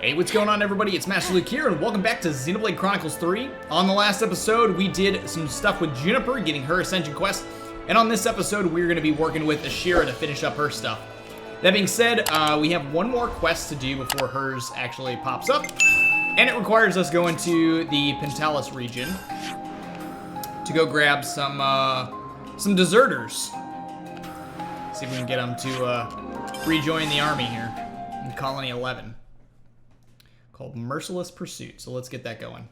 Hey, what's going on, everybody? It's Master Luke here, and welcome back to Xenoblade Chronicles 3. On the last episode, we did some stuff with Juniper, getting her Ascension quest, and on this episode, we're going to be working with Ashira to finish up her stuff. That being said, we have one more quest to do before hers actually pops up, and it requires us going to the Pentalis region to go grab some deserters. See if we can get them to rejoin the army here in Colony 11. Called Merciless Pursuit. So let's get that going.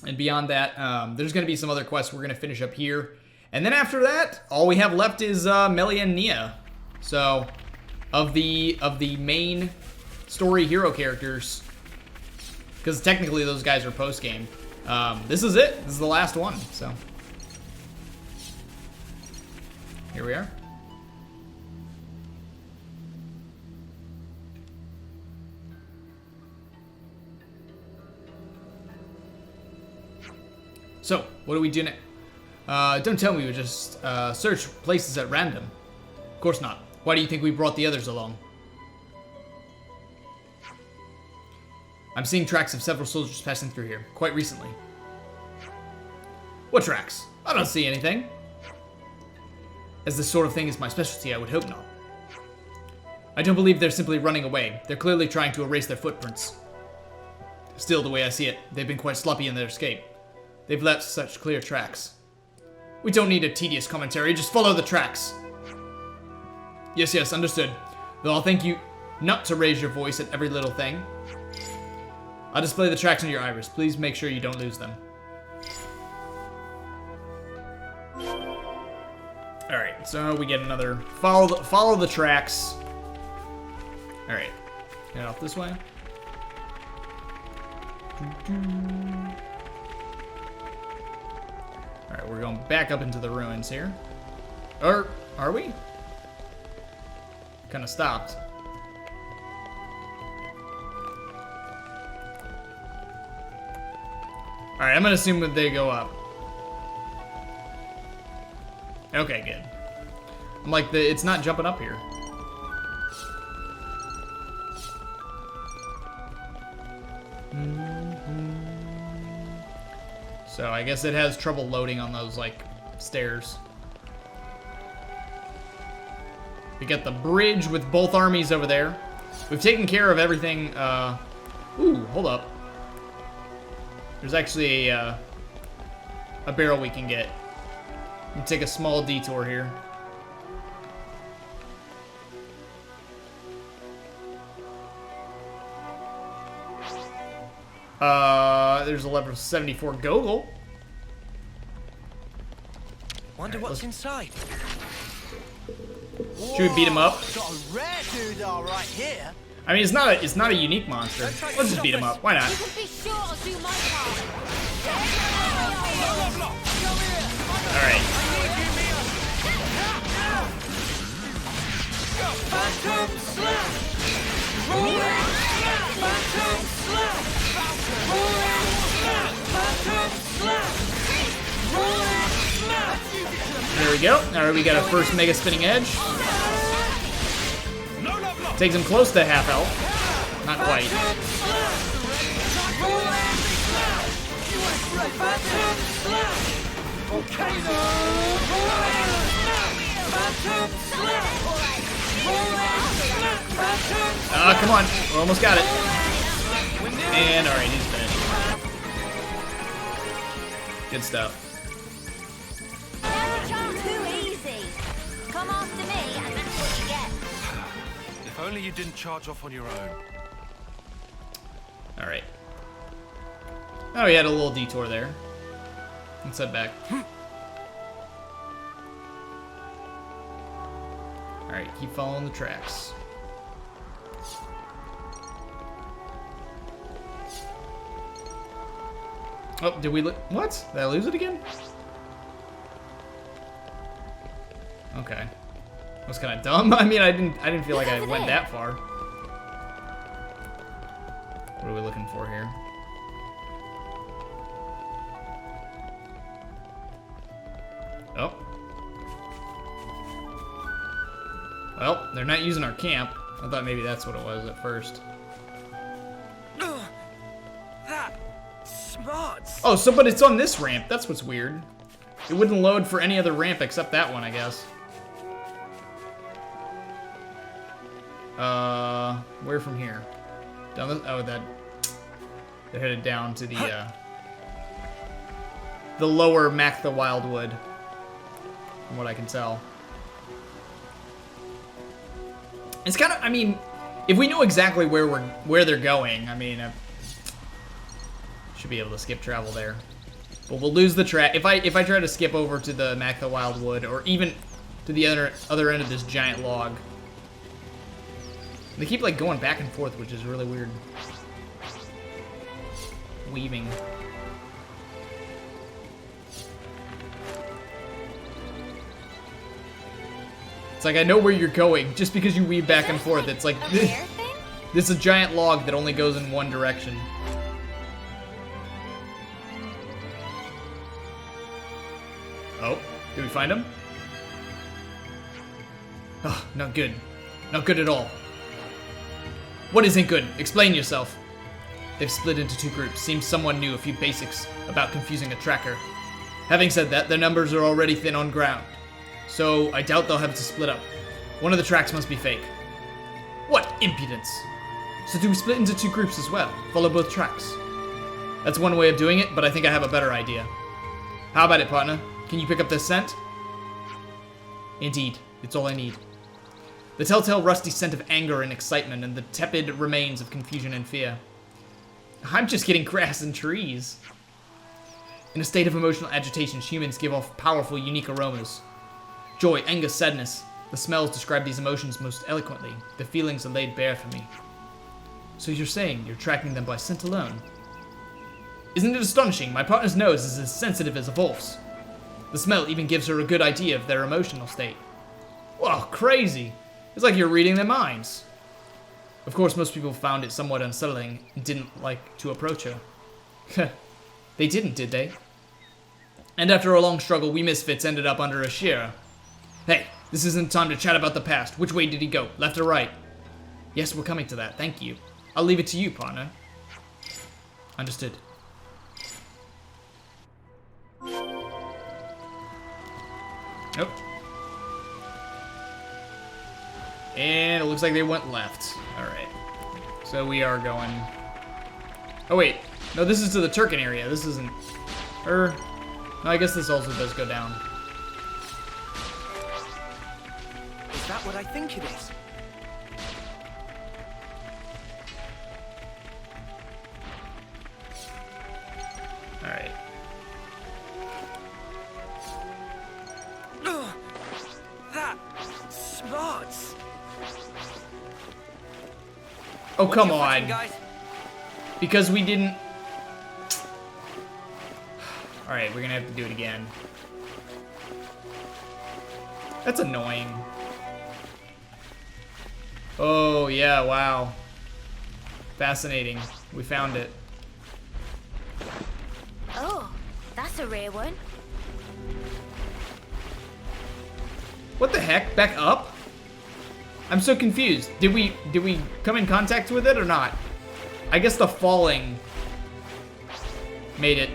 And beyond that, there's going to be some other quests we're going to finish up here. And then after that, all we have left is Melia and Nia. So, of the main story hero characters, because technically those guys are post-game, this is it. This is the last one. So, here we are. So, what do we do now? Don't tell me we just search places at random. Of course not. Why do you think we brought the others along? I'm seeing tracks of several soldiers passing through here, quite recently. What tracks? I don't see anything. As this sort of thing is my specialty, I would hope not. I don't believe they're simply running away. They're clearly trying to erase their footprints. Still, the way I see it, they've been quite sloppy in their escape. They've left such clear tracks. We don't need a tedious commentary, just follow the tracks. Yes, understood. Though I'll thank you not to raise your voice at every little thing. I'll display the tracks on your iris. Please make sure you don't lose them. Alright, so we get another follow the tracks. Alright. Get off this way. Alright, we're going back up into the ruins here. Or, are we? Kind of stopped. Alright, I'm going to assume that they go up. Okay, good. I'm like, it's not jumping up here. So I guess it has trouble loading on those, like, stairs. We got the bridge with both armies over there. We've taken care of everything. Ooh, hold up. There's actually a barrel we can get. We'll take a small detour here. There's a level 74 Gogol. Wonder what's inside. Should we beat him up? Got a rare doodah right here. I mean, it's not a unique monster. Let's just beat him up. Why not? You can be sure I'll do my part. All right. Phantom slap. Rolling slap. Phantom slap. Rolling slap. Phantom slap. Rolling slap. There we go. All right, we got our first Mega Spinning Edge. Takes him close to half health. Not quite. Come on. We almost got it. And, all right, he's finished. Good stuff. Too easy. Come after me, and that's what you get. If only you didn't charge off on your own. All right. Oh, we had a little detour there. Let's head back. All right, keep following the tracks. Oh, did we what? Did I lose it again? Okay. That was kind of dumb. I mean, I didn't feel like I went that far. What are we looking for here? Oh. Well, they're not using our camp. I thought maybe that's what it was at first. That smarts. Oh, but it's on this ramp. That's what's weird. It wouldn't load for any other ramp except that one, I guess. Where from here? Down the, oh, they're headed down to the lower Mac the Wildwood, from what I can tell. It's kind of, I mean, if we know exactly where they're going, I mean, should be able to skip travel there. But we'll lose the track if I try to skip over to the Mac the Wildwood, or even to the other end of this giant log. They keep like going back and forth, which is really weird. Weaving. It's like I know where you're going just because you weave back and forth. It's like this is a giant log that only goes in one direction. Oh, did we find him? Oh, not good. Not good at all. What isn't good? Explain yourself. They've split into two groups. Seems someone knew a few basics about confusing a tracker. Having said that, their numbers are already thin on ground. So I doubt they'll have to split up. One of the tracks must be fake. What impudence! So do we split into two groups as well? Follow both tracks? That's one way of doing it, but I think I have a better idea. How about it, partner? Can you pick up this scent? Indeed, it's all I need. The telltale rusty scent of anger and excitement, and the tepid remains of confusion and fear. I'm just getting grass and trees. In a state of emotional agitation, humans give off powerful, unique aromas. Joy, anger, sadness. The smells describe these emotions most eloquently. The feelings are laid bare for me. So you're saying you're tracking them by scent alone? Isn't it astonishing? My partner's nose is as sensitive as a wolf's. The smell even gives her a good idea of their emotional state. Whoa, crazy! It's like you're reading their minds. Of course, most people found it somewhat unsettling and didn't like to approach her. They didn't, did they? And after a long struggle, we misfits ended up under a shearer. Hey, this isn't time to chat about the past. Which way did he go? Left or right? Yes, we're coming to that. Thank you. I'll leave it to you, partner. Understood. Nope. And it looks like they went left. Alright. So we are going... Oh, wait. No, this is to the Turkin area. This isn't... No, I guess this also does go down. Is that what I think it is? Alright. That smarts. Oh, come What's your footing, on. guys? Because we didn't... Alright, we're gonna have to do it again. That's annoying. Oh, yeah, wow. Fascinating. We found it. Oh, that's a rare one. What the heck? Back up? I'm so confused. Did we come in contact with it or not? I guess the falling made it.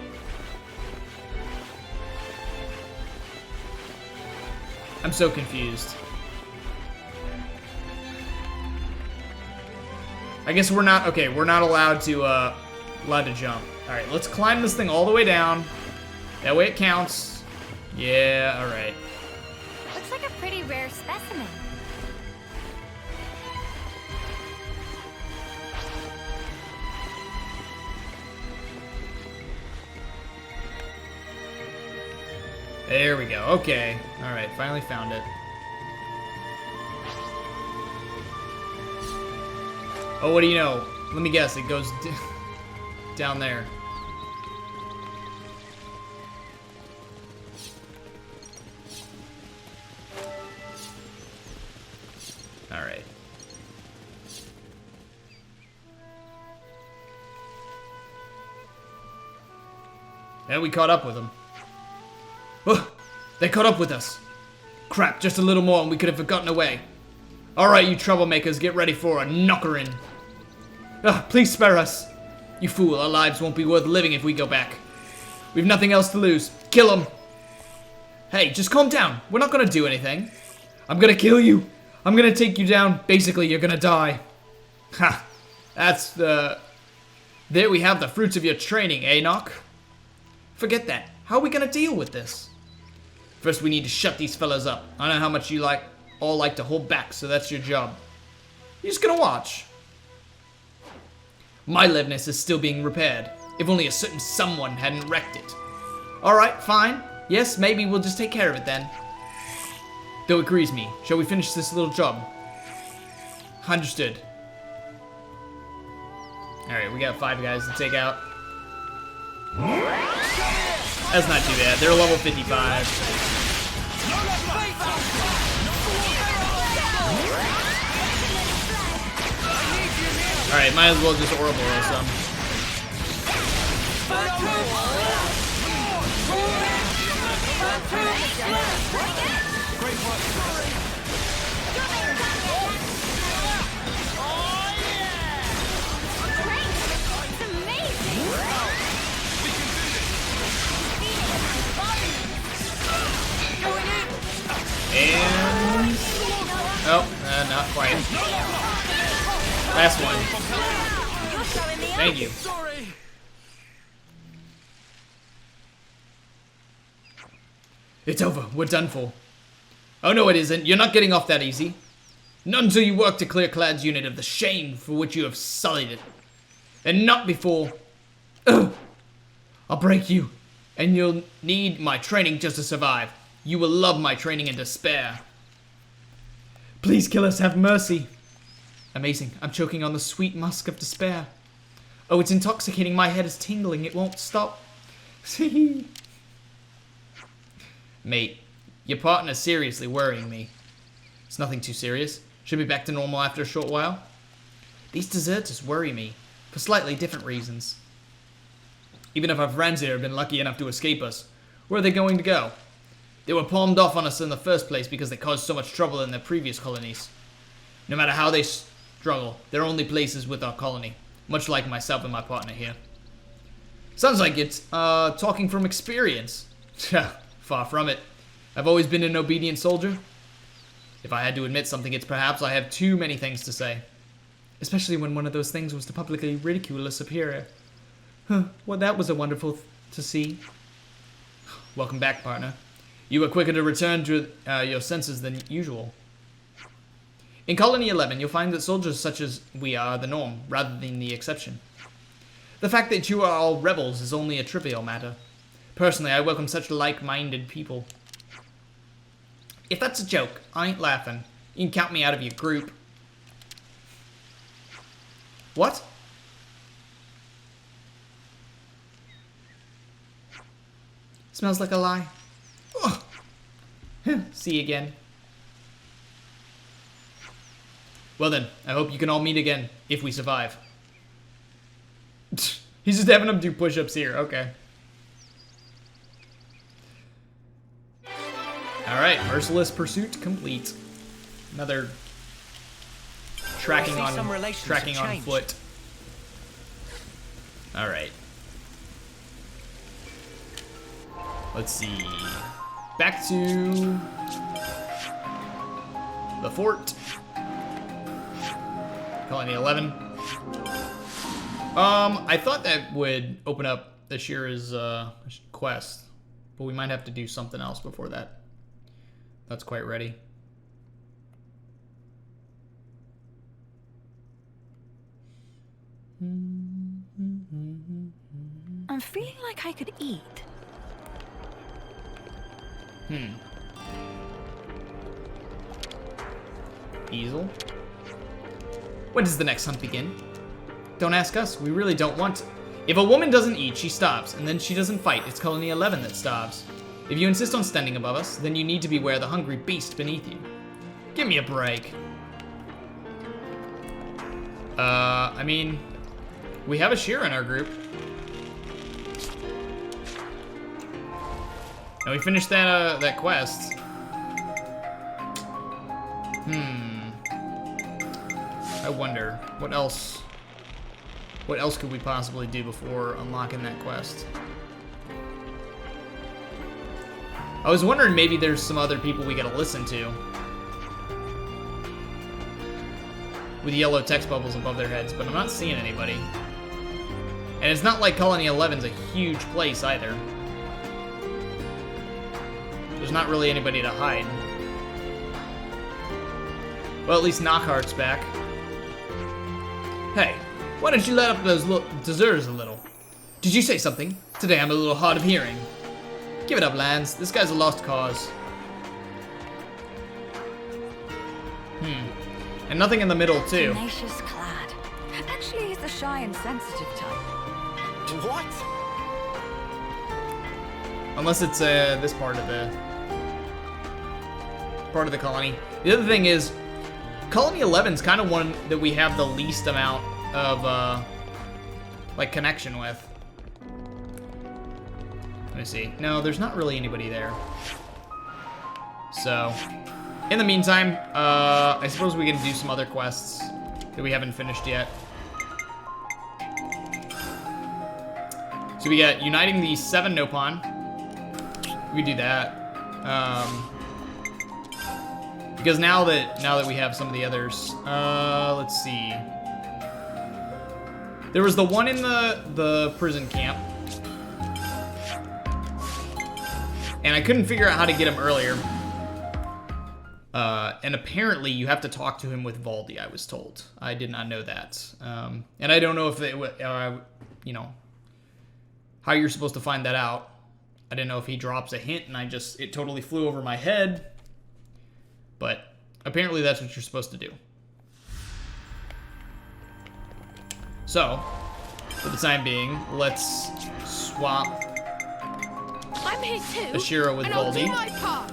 I'm so confused. I guess we're not, okay, we're not allowed to jump. All right, let's climb this thing all the way down. That way it counts. Yeah, all right. Looks like a pretty rare specimen. There we go. Okay. All right. Finally found it. Oh, what do you know? Let me guess. It goes down there. All right. Yeah, we caught up with them. Oh, they caught up with us. Crap, just a little more and we could have gotten away. Alright, you troublemakers, get ready for a knockerin'. Ugh, please spare us. You fool, our lives won't be worth living if we go back. We've nothing else to lose. Kill him. Hey, just calm down. We're not gonna do anything. I'm gonna kill you. I'm gonna take you down. Basically, you're gonna die. Ha. That's the... There we have the fruits of your training, Enoch. Forget that. How are we gonna deal with this? First, we need to shut these fellas up. I know how much you all like to hold back, so that's your job. You're just gonna watch. My liveness is still being repaired. If only a certain someone hadn't wrecked it. Alright, fine. Yes, maybe we'll just take care of it then. Though it grieves me. Shall we finish this little job? Understood. Alright, we got 5 guys to take out. That's not too bad. They're level 55. Alright, might as well just Ouroboros some. And... Oh, not quite. Last one. Thank you. It's over. We're done for. Oh, no, it isn't. You're not getting off that easy. Not until you work to clear Clad's unit of the shame for which you have sullied it. And not before... Ugh. I'll break you. And you'll need my training just to survive. You will love my training and despair. Please kill us. Have mercy. Amazing. I'm choking on the sweet musk of despair. Oh, it's intoxicating. My head is tingling. It won't stop. Mate, your partner's seriously worrying me. It's nothing too serious. Should be back to normal after a short while. These deserters worry me, for slightly different reasons. Even if our friends here have been lucky enough to escape us, where are they going to go? They were palmed off on us in the first place because they caused so much trouble in their previous colonies. No matter how they struggle, they're only places with our colony, much like myself and my partner here. Sounds like it's, talking from experience. Far from it. I've always been an obedient soldier. If I had to admit something, it's perhaps I have too many things to say. Especially when one of those things was to publicly ridicule a superior. Well, that was a wonderful to see. Welcome back, partner. You were quicker to return to your senses than usual. In Colony 11, you'll find that soldiers such as we are the norm, rather than the exception. The fact that you are all rebels is only a trivial matter. Personally, I welcome such like-minded people. If that's a joke, I ain't laughing. You can count me out of your group. What? Smells like a lie. Ugh. See you again. Well then, I hope you can all meet again, if we survive. He's just having them do push-ups here, okay. Alright, Merciless Pursuit complete. Another tracking on foot. Alright. Let's see. Back to the fort. Colony 11. I thought that would open up Ashira's quest, but we might have to do something else before that. That's quite ready. I'm feeling like I could eat. Easel? When does the next hunt begin? Don't ask us, we really don't want to. If a woman doesn't eat, she starves, and then she doesn't fight. It's Colony 11 that starves. If you insist on standing above us, then you need to beware the hungry beast beneath you. Give me a break. I mean, we have Ashira in our group. And we finished that quest. I wonder, what else could we possibly do before unlocking that quest? I was wondering maybe there's some other people we gotta listen to. With yellow text bubbles above their heads, but I'm not seeing anybody. And it's not like Colony 11's a huge place either. There's not really anybody to hide. Well, at least Knockheart's back. Hey, why don't you let up those deserters a little? Did you say something? Today I'm a little hard of hearing. Give it up, Lanz. This guy's a lost cause. And nothing in the middle, too. Tenacious clad. Actually, he's the shy and sensitive type. What? Unless it's this part of the colony. The other thing is, Colony 11's kind of one that we have the least amount of like connection with. Let me see. No, there's not really anybody there. So, in the meantime, I suppose we can do some other quests that we haven't finished yet. So we got uniting the 7 Nopon. We do that. Because now that we have some of the others, let's see. There was the one in the prison camp. And I couldn't figure out how to get him earlier. And apparently you have to talk to him with Valdi, I was told. I did not know that. And I don't know if it, you know, how you're supposed to find that out. I didn't know if he drops a hint and it totally flew over my head. But apparently that's what you're supposed to do. So, for the time being, let's swap I'm here too. Ashira with and I'll do Valdi. my part.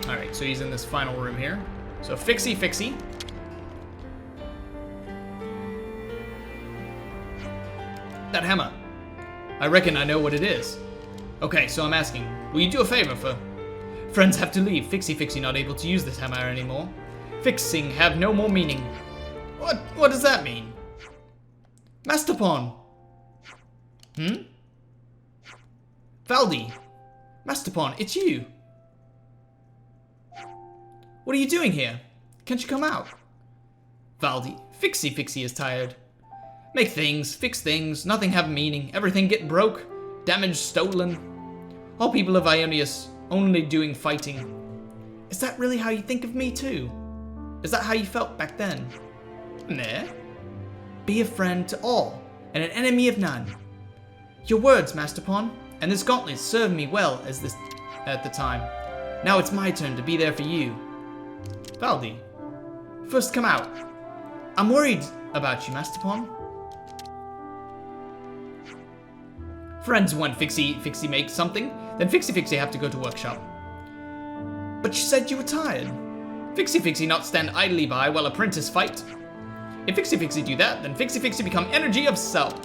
Alright, so he's in this final room here. So Fixie. That hammer. I reckon I know what it is. Okay, so I'm asking, will you do a favor for... Friends have to leave. Fixie not able to use this hammer anymore. Fixing have no more meaning. What does that mean? Masterpon. Valdi. Masterpon, it's you. What are you doing here? Can't you come out? Valdi. Fixie is tired. Make things, fix things, nothing have meaning, everything get broke, damaged, stolen. All people of Aionios only doing fighting. Is that really how you think of me too? Is that how you felt back then? Nah. Be a friend to all, and an enemy of none. Your words, Masterpon, and this gauntlet served me well at the time. Now it's my turn to be there for you. Valdi. First come out. I'm worried about you, Masterpon. Friends want Fixie make something, then Fixie have to go to workshop. But you said you were tired. Fixie not stand idly by while apprentice fight. If Fixie do that, then Fixie become enemy of self.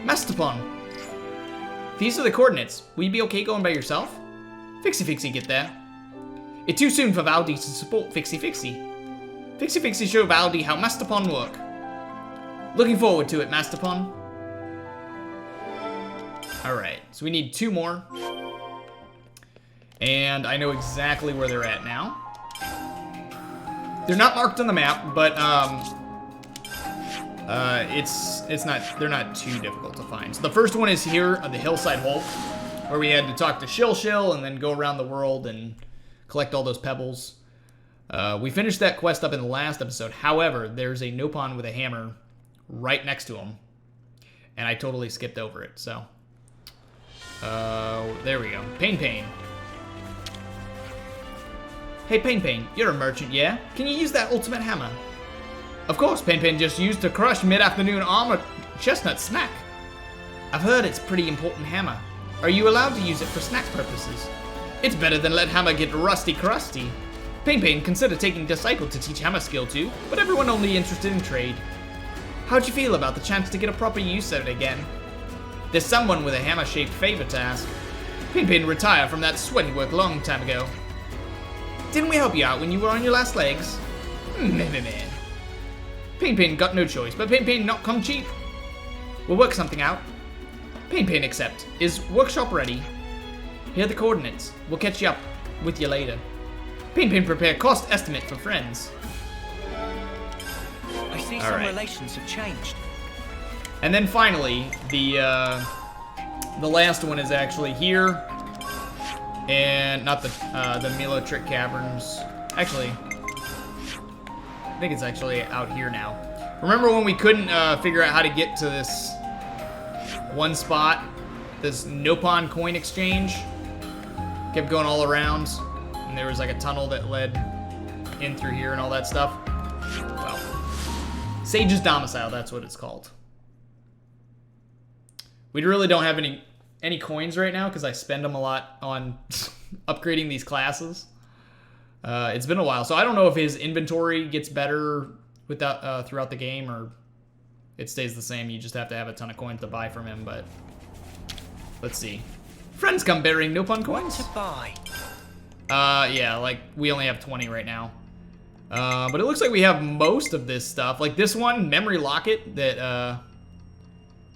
Masterpon. These are the coordinates. Will you be okay going by yourself? Fixie get there. It's too soon for Valdi to support Fixie. Fixie show Valdi how Masterpon work. Looking forward to it, Masterpon. Alright, so we need 2 more. And I know exactly where they're at now. They're not marked on the map, but they're not too difficult to find. So the first one is here on the Hillside Hulk, where we had to talk to Shill and then go around the world and collect all those pebbles. We finished that quest up in the last episode. However, there's a Nopon with a hammer right next to him. And I totally skipped over it, so... there we go. Pain. Hey, Pain, you're a merchant, yeah? Can you use that ultimate hammer? Of course, Pain just used to crush mid-afternoon armor chestnut snack. I've heard it's a pretty important hammer. Are you allowed to use it for snack purposes? It's better than let hammer get rusty crusty. Pain, consider taking Disciple to teach hammer skill to, but everyone only interested in trade. How'd you feel about the chance to get a proper use of it again? There's someone with a hammer-shaped favor to ask. Pinpin retired from that sweaty work long time ago. Didn't we help you out when you were on your last legs? Meh. Pinpin got no choice, but Pinpin not come cheap. We'll work something out. Pinpin accept. Is workshop ready? Here are the coordinates. We'll catch you up with you later. Pinpin prepare cost estimate for friends. I see some relations have changed. And then finally, the last one is actually here, and not the Milo Trick Caverns. Actually, I think it's actually out here now. Remember when we couldn't figure out how to get to this one spot, this Nopon coin exchange? Kept going all around, and there was like a tunnel that led in through here and all that stuff. Well, Sage's Domicile, that's what it's called. We really don't have any coins right now because I spend them a lot on upgrading these classes. It's been a while, so I don't know if his inventory gets better without throughout the game or it stays the same. You just have to have a ton of coins to buy from him, but let's see. Friends come bearing Nopon coins. What to buy? Yeah, like we only have 20 right now. But it looks like we have most of this stuff. Like this one, Memory Locket, that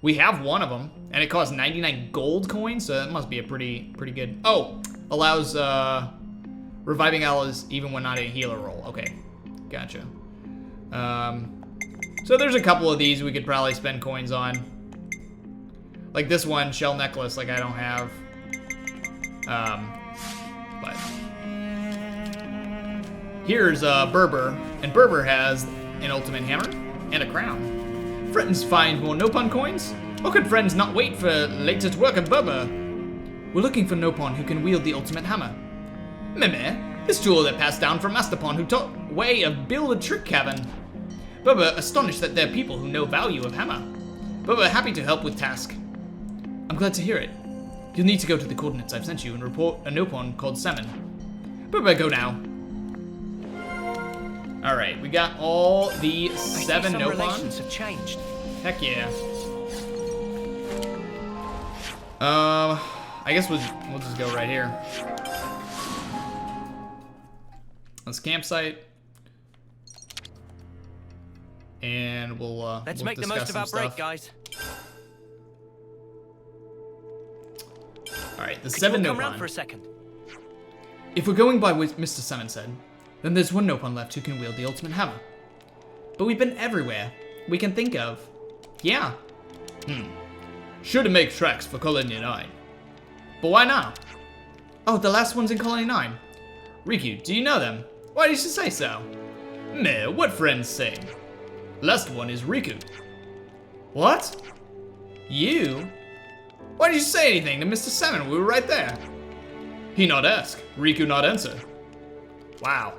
we have one of them, and it costs 99 gold coins, so that must be a pretty good. Oh, allows reviving allies even when not a healer roll. Okay, gotcha. So there's a couple of these we could probably spend coins on. Like this one, Shell Necklace, like I don't have. But here's Berber, and Berber has an ultimate hammer and a crown. Friends find more Nopon coins? Or could friends not wait for latest work of Berber? We're looking for Nopon who can wield the ultimate hammer. Meme, this jewel that passed down from Mastapon who taught way of build a trick cavern. Berber astonished that there are people who know value of hammer. Berber happy to help with task. I'm glad to hear it. You'll need to go to the coordinates I've sent you and report a Nopon called Semen. Berber, go now. Alright, we got all the 7 Nopons. Relations have changed. Heck yeah. I guess we'll just go right here. Let's campsite. And we'll Let's we'll make the most of our break, guys. Alright, the Could 7 you all come round Nopon. for a second? If we're going by what Mr. Semen said, then there's one Nopon left who can wield the ultimate hammer. But we've been everywhere we can think of. Yeah. Sure to make tracks for Colony 9. But why not? Oh, the last one's in Colony 9. Riku, do you know them? Why did you say so? Meh, what friends say? Last one is Riku. What? You? Why did you say anything to Mr. Semen? We were right there. He not ask, Riku not answer. Wow.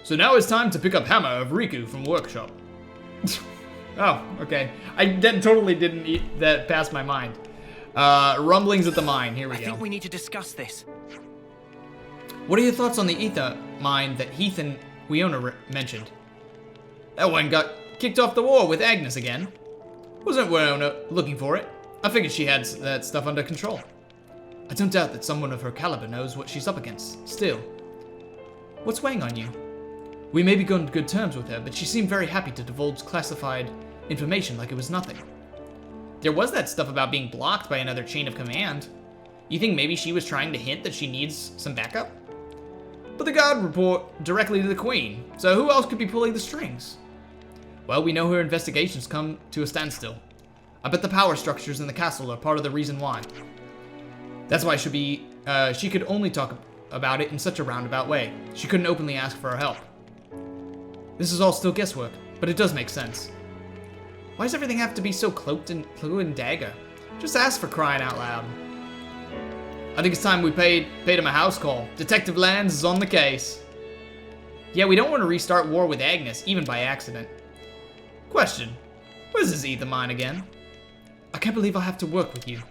So now it's time to pick up hammer of Riku from workshop. Oh, okay. That totally didn't eat that past my mind. Rumblings at the mine. Here we go. I think we need to discuss this. What are your thoughts on the ether mine that Heath and Wiona mentioned? That one got kicked off the war with Agnus again. Wasn't Wiona looking for it? I figured she had that stuff under control. I don't doubt that someone of her caliber knows what she's up against. Still, what's weighing on you? We may be on good terms with her, but she seemed very happy to divulge classified information like it was nothing. There was that stuff about being blocked by another chain of command. You think maybe she was trying to hint that she needs some backup? But the guard report directly to the queen, so who else could be pulling the strings? Well, we know her investigations come to a standstill. I bet the power structures in the castle are part of the reason why. That's why she could only talk about it in such a roundabout way. She couldn't openly ask for our help. This is all still guesswork, but it does make sense. Why does everything have to be so cloaked and dagger? Just ask, for crying out loud. I think it's time we paid him a house call. Detective Lanz is on the case. Yeah, we don't want to restart war with Agnus, even by accident. Question. Where's this ether mine again? I can't believe I'll have to work with you.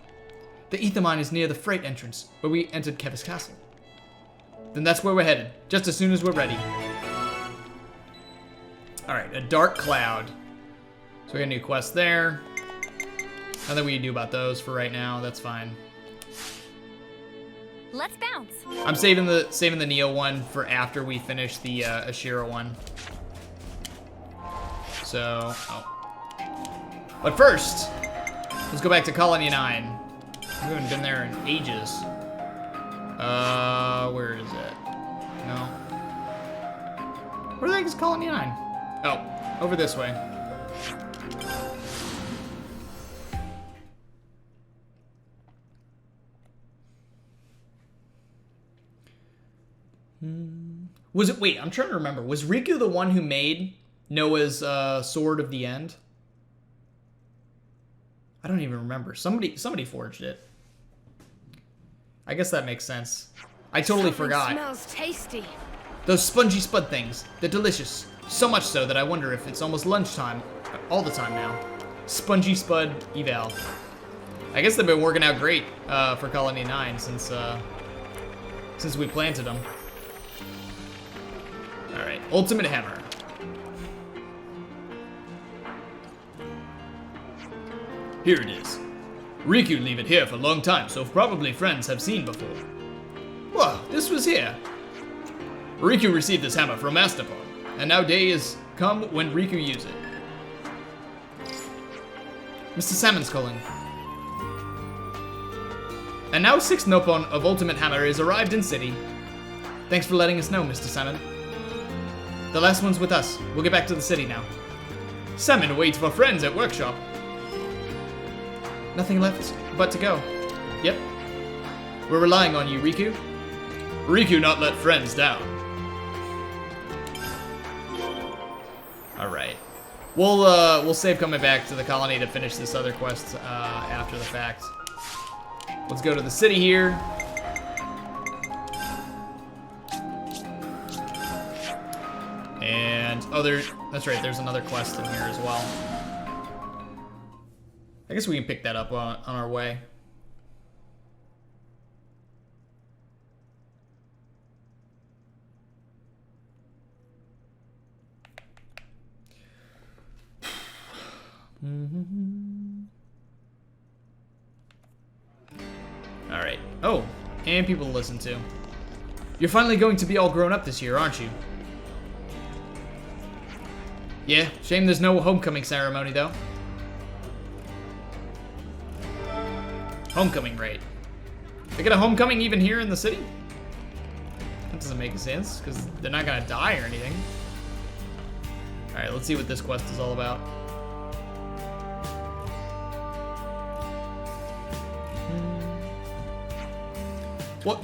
The ether mine is near the freight entrance, where we entered Keves Castle. Then that's where we're headed, just as soon as we're ready. Alright, a dark cloud. So we got a new quest there. Nothing we can do about those for right now. That's fine. Let's bounce. I'm saving the Neo one for after we finish the Ashira one. So, but first, let's go back to Colony 9. We haven't been there in ages. Where is it? No. Where the heck is Colony 9? Oh, over this way. Was it, wait, I'm trying to remember. Was Riku the one who made Noah's Sword of the End? I don't even remember. Somebody forged it. I guess that makes sense. I totally forgot. Smells tasty. Those spongy spud things. They're delicious. So much so that I wonder if it's almost lunchtime all the time now. Spongy spud eval. I guess they've been working out great for Colony 9 since we planted them. Alright, Ultimate Hammer. Here it is. Riku leave it here for a long time, so probably friends have seen before. Whoa, this was here. Riku received this hammer from Mastapon, and now day is come when Riku use it. Mr. Salmon's calling. And now 6th Nopon of Ultimate Hammer is arrived in city. Thanks for letting us know, Mr. Salmon. The last one's with us. We'll get back to the city now. Salmon waits for friends at workshop. Nothing left but to go. Yep. We're relying on you, Riku. Riku not let friends down. Alright. We'll save coming back to the colony to finish this other quest after the fact. Let's go to the city here. And, oh, that's right, there's another quest in here as well. I guess we can pick that up on our way. Alright. Oh, and people to listen to. You're finally going to be all grown up this year, aren't you? Yeah, shame there's no homecoming ceremony, though. Homecoming rate. They get a homecoming even here in the city? That doesn't make sense, because they're not going to die or anything. Alright, let's see what this quest is all about. What?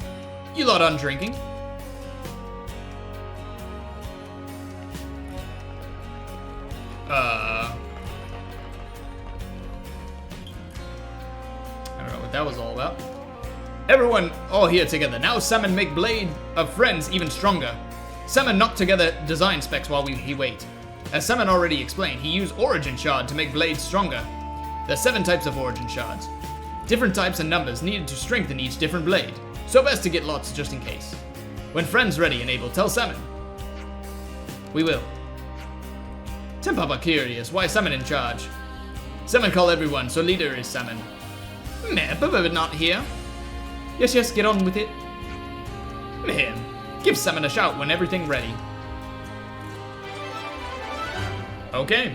You lot on drinking? I don't know what that was all about. Everyone all here together. Now Salmon make blade of friends even stronger. Salmon knocked together design specs while he wait. As Salmon already explained, he used origin shard to make blades stronger. There's 7 types of origin shards. Different types and numbers needed to strengthen each different blade. So best to get lots just in case. When friends ready and able, tell Salmon. We will. Tempapa curious, why Salmon in charge? Salmon call everyone, so leader is Salmon. Meh, but not here. Yes, get on with it. Meh, give Salmon a shout when everything ready. Okay.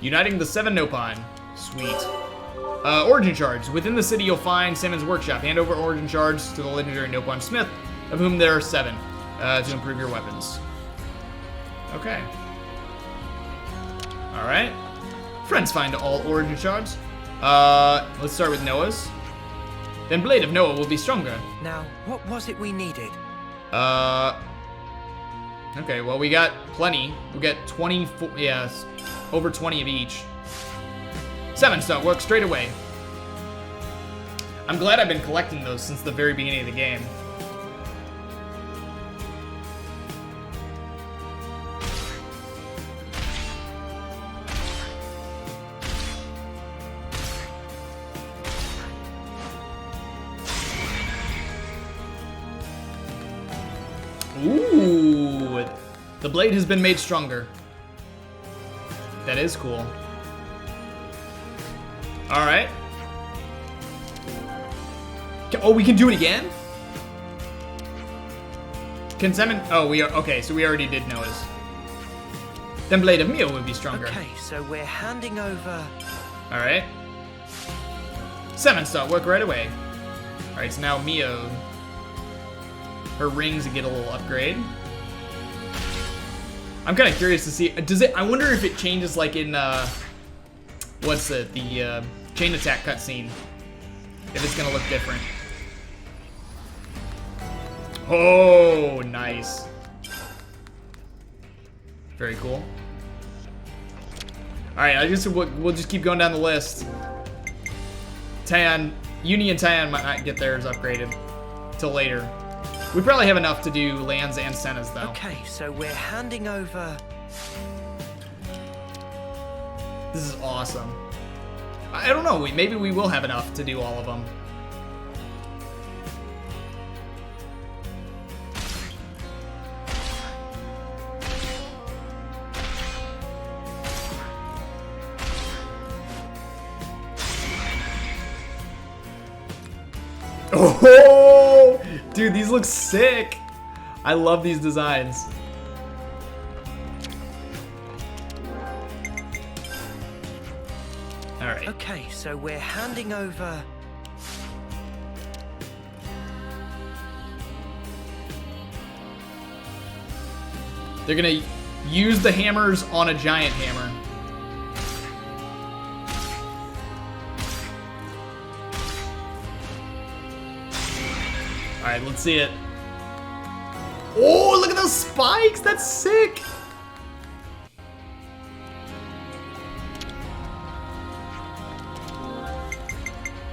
Uniting the 7 Nopine. Sweet. Origin shards. Within the city you'll find Salmon's workshop. Hand over origin shards to the legendary Nopine Smith, of whom there are 7, to improve your weapons. Okay. Alright. Friends find all origin shards. Let's start with Noah's. Then Blade of Noah will be stronger. Now, what was it we needed? Okay, well, we got plenty. We got 24, yes, over 20 of each. 7 start work straight away. I'm glad I've been collecting those since the very beginning of the game. Ooh, the blade has been made stronger. That is cool. Alright. Oh, we can do it again? Can Semen... Oh, we are... Okay, so we already did notice. Then Blade of Mio would be stronger. Okay, so we're handing over... Alright. Semen start work right away. Alright, so now Mio... Her rings get a little upgrade. I'm kind of curious to see... Does it... I wonder if it changes like in... What's it? The chain attack cutscene. If it's gonna look different. Oh, nice. Very cool. Alright, I guess we'll just keep going down the list. Taion, Eunie and Taion might not get theirs upgraded till later. We probably have enough to do Lanz and Sena's though. Okay, so we're handing over... This is awesome. I don't know, maybe we will have enough to do all of them. Oh, dude, these look sick. I love these designs. All right. Okay, so we're handing over... They're gonna use the hammers on a giant hammer. All right, let's see it. Oh, look at those spikes! That's sick!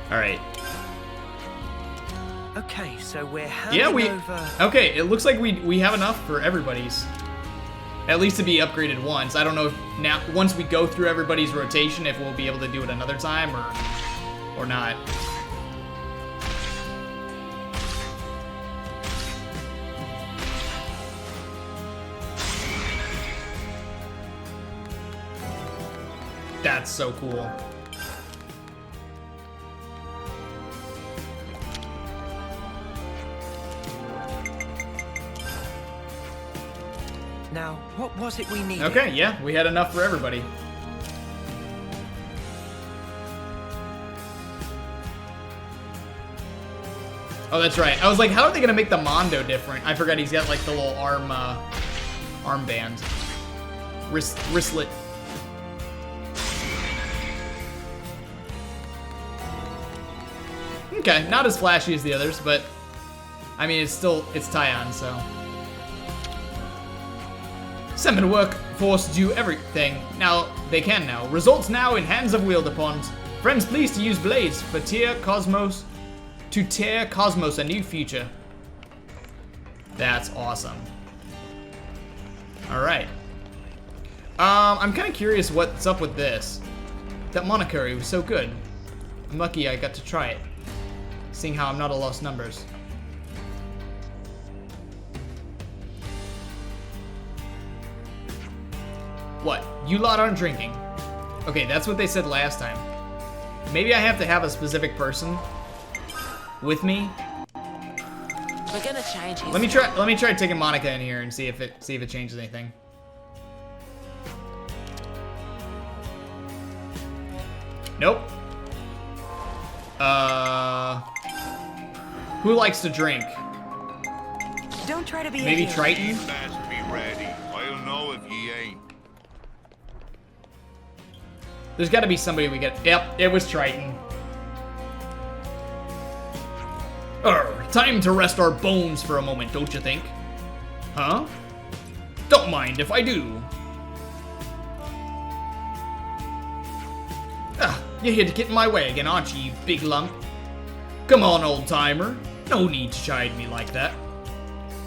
All right. Okay, so we're handing over... Okay, it looks like we have enough for everybody's. At least to be upgraded once. I don't know if now, once we go through everybody's rotation, if we'll be able to do it another time or not. That's so cool. Now, what was it we needed? Okay, yeah, we had enough for everybody. Oh, that's right. I was like, how are they gonna make the Mondo different? I forgot he's got like the little armband. Wristlet. Okay, not as flashy as the others, but I mean, it's Taion, so. Semen workforce do everything. Now, they can now. Results now in hands of wield upon. Friends pleased to use blades for tear Cosmos a new future. That's awesome. Alright. I'm kind of curious what's up with this. That Monokuri was so good. I'm lucky I got to try it. Seeing how I'm not a lost numbers. What? You lot aren't drinking. Okay, that's what they said last time. Maybe I have to have a specific person with me. We're gonna change his... Let me try taking Monica in here and see if it changes anything. Nope. Who likes to drink? Don't try to be Maybe a hero. Triton? Best be ready. I'll know if ye ain't. There's got to be somebody we get. Yep, it was Triton. Time to rest our bones for a moment, don't you think? Huh? Don't mind if I do. You're here to get in my way again, aren't you, you big lump? Come on, old-timer. No need to chide me like that.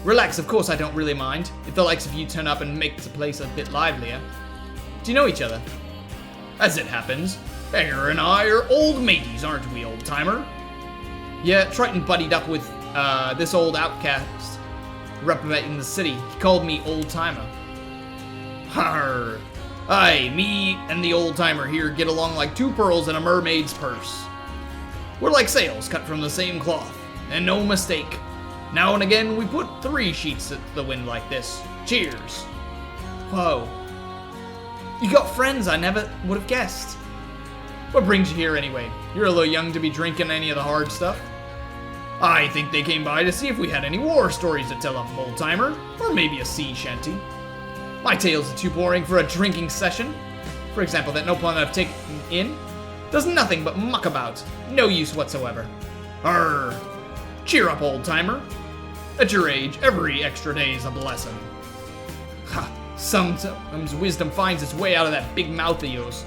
Relax, of course I don't really mind, if the likes of you turn up and make the place a bit livelier. Do you know each other? As it happens, Edgar and I are old mateys, aren't we, old-timer? Yeah, Triton buddied up with this old outcast representing the city. He called me old-timer. Harr. Aye, me and the old-timer here get along like two pearls in a mermaid's purse. We're like sails cut from the same cloth, and no mistake. Now and again, we put 3 sheets at the wind like this. Cheers. Whoa. You got friends I never would have guessed. What brings you here anyway? You're a little young to be drinking any of the hard stuff. I think they came by to see if we had any war stories to tell them, old-timer, or maybe a sea shanty. My tales are too boring for a drinking session. For example, that nopal I've taken in does nothing but muck about. No use whatsoever. Arr. Cheer up, old-timer. At your age, every extra day is a blessing. Ha. Sometimes wisdom finds its way out of that big mouth of yours.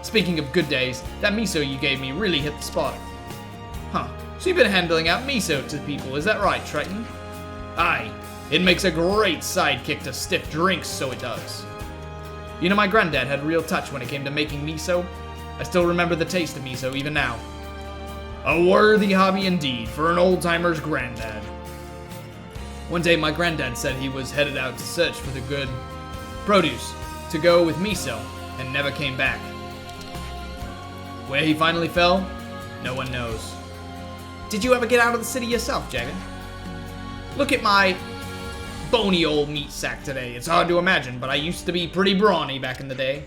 Speaking of good days, that miso you gave me really hit the spot. Huh. So you've been handing out miso to people, is that right, Triton? Aye. It makes a great sidekick to stiff drinks, so it does. You know, my granddad had real touch when it came to making miso. I still remember the taste of miso even now. A worthy hobby indeed for an old-timer's granddad. One day my granddad said he was headed out to search for the good produce to go with miso and never came back. Where he finally fell, no one knows. Did you ever get out of the city yourself, Jagged? Look at my bony old meat sack today. It's hard to imagine, but I used to be pretty brawny back in the day.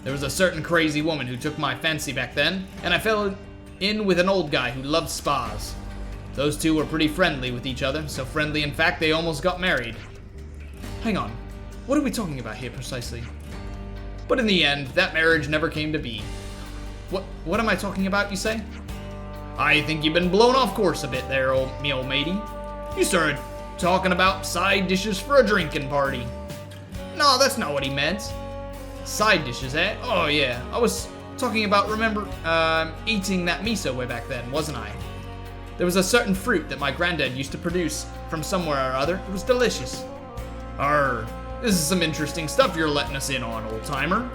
There was a certain crazy woman who took my fancy back then, and I fell in with an old guy who loved spas. Those two were pretty friendly with each other, so friendly in fact they almost got married. Hang on, what are we talking about here precisely? But in the end, that marriage never came to be. What am I talking about, you say? I think you've been blown off course a bit there, old matey. You started talking about side dishes for a drinking party. No, that's not what he meant. Side dishes, eh? Oh yeah, I was talking about, remember, eating that miso way back then, wasn't I? There was a certain fruit that my granddad used to produce from somewhere or other. It was delicious. Arr, this is some interesting stuff you're letting us in on, old-timer.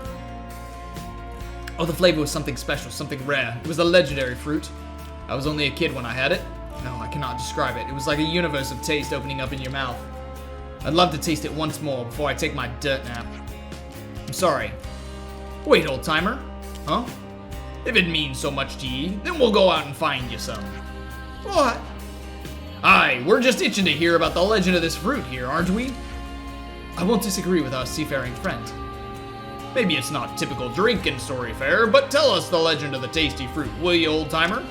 Oh, the flavor was something special, something rare. It was a legendary fruit. I was only a kid when I had it. No, I cannot describe it. It was like a universe of taste opening up in your mouth. I'd love to taste it once more before I take my dirt nap. I'm sorry. Wait, old-timer. Huh? If it means so much to ye, then we'll go out and find you some. What? Aye, we're just itching to hear about the legend of this fruit here, aren't we? I won't disagree with our seafaring friend. Maybe it's not typical drinking story fare, but tell us the legend of the tasty fruit, will you, old-timer?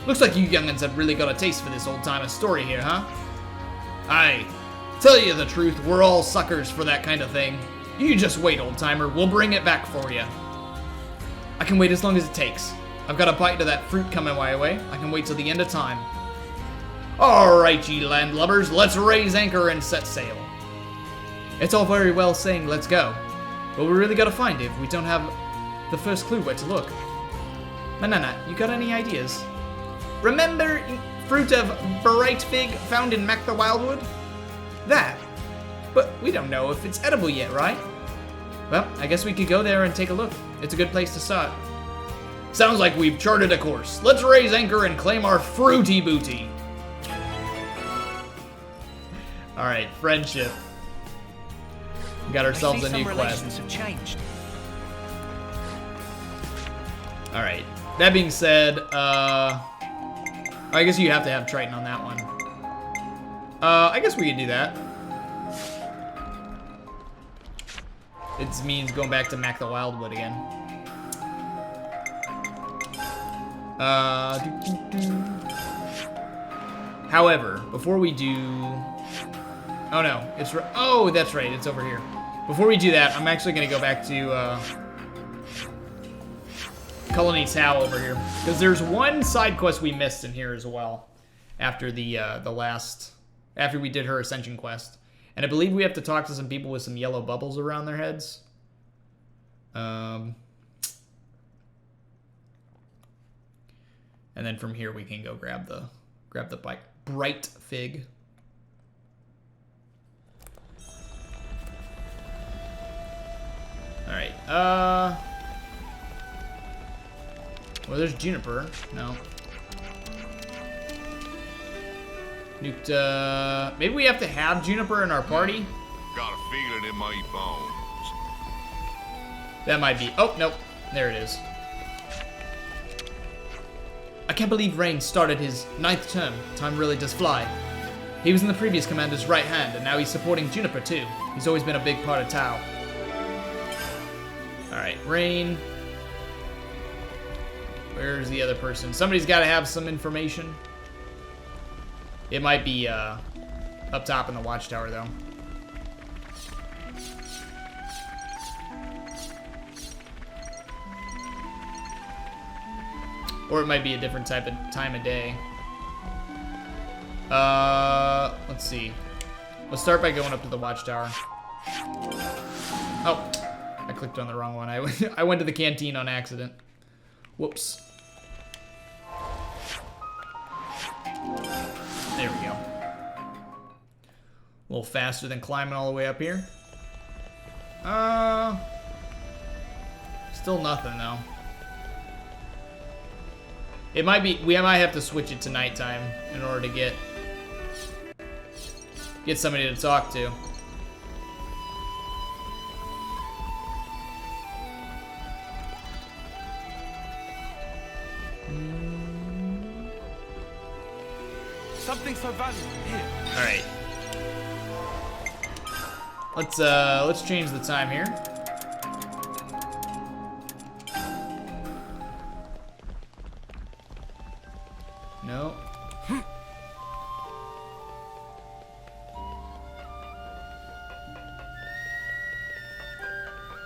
Looks like you young'uns have really got a taste for this old-timer story here, huh? Aye. Tell you the truth, we're all suckers for that kind of thing. You just wait, old-timer. We'll bring it back for you. I can wait as long as it takes. I've got a bite of that fruit coming my way. I can wait till the end of time. Alright, ye landlubbers, let's raise anchor and set sail. It's all very well saying let's go, but we really gotta find it if we don't have the first clue where to look. Manana, you got any ideas? Remember fruit of bright fig found in Mac the Wildwood? That. But we don't know if it's edible yet, right? Well, I guess we could go there and take a look. It's a good place to start. Sounds like we've charted a course. Let's raise anchor and claim our fruity booty. Alright, friendship. We got ourselves a new quest. Have changed. Alright, that being said, I guess you have to have Triton on that one. I guess we could do that. It means going back to Mac the Wildwood again. However, before we do... Oh no, oh, that's right, it's over here. Before we do that, I'm actually gonna go back to, Colonies How over here. Because there's one side quest we missed in here as well. After after we did her Ascension quest. And I believe we have to talk to some people with some yellow bubbles around their heads. And then from here we can go grab the bright fig. Alright, well, there's Juniper. No. Maybe we have to have Juniper in our party? Got a feeling in my bones. That might be... Oh, nope. There it is. I can't believe Rain started his 9th term. Time really does fly. He was in the previous commander's right hand, and now he's supporting Juniper too. He's always been a big part of Tau. Alright, Rain. Where's the other person? Somebody's got to have some information. It might be up top in the watchtower, though. Or it might be a different type of time of day. Let's see. Let's start by going up to the watchtower. Oh, I clicked on the wrong one. I went to the canteen on accident. Whoops. There we go. A little faster than climbing all the way up here. Still nothing though. It might be, we might have to switch it to nighttime in order to get somebody to talk to. Something so valuable here. All right. Let's change the time here. No.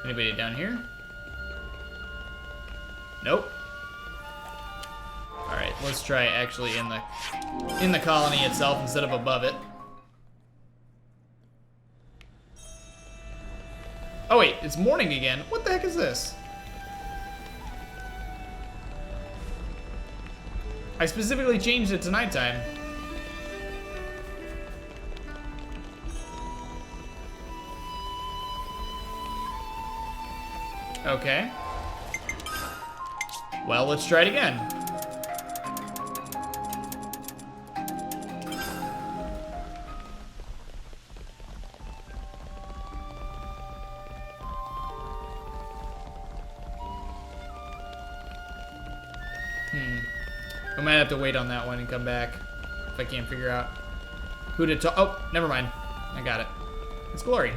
Anybody down here? Nope. All right, let's try actually in the colony itself instead of above it. Oh wait, it's morning again. What the heck is this? I specifically changed it to nighttime. Okay. Well, let's try it again. I might have to wait on that one and come back if I can't figure out who to talk. Oh, never mind. I got it. It's Glory.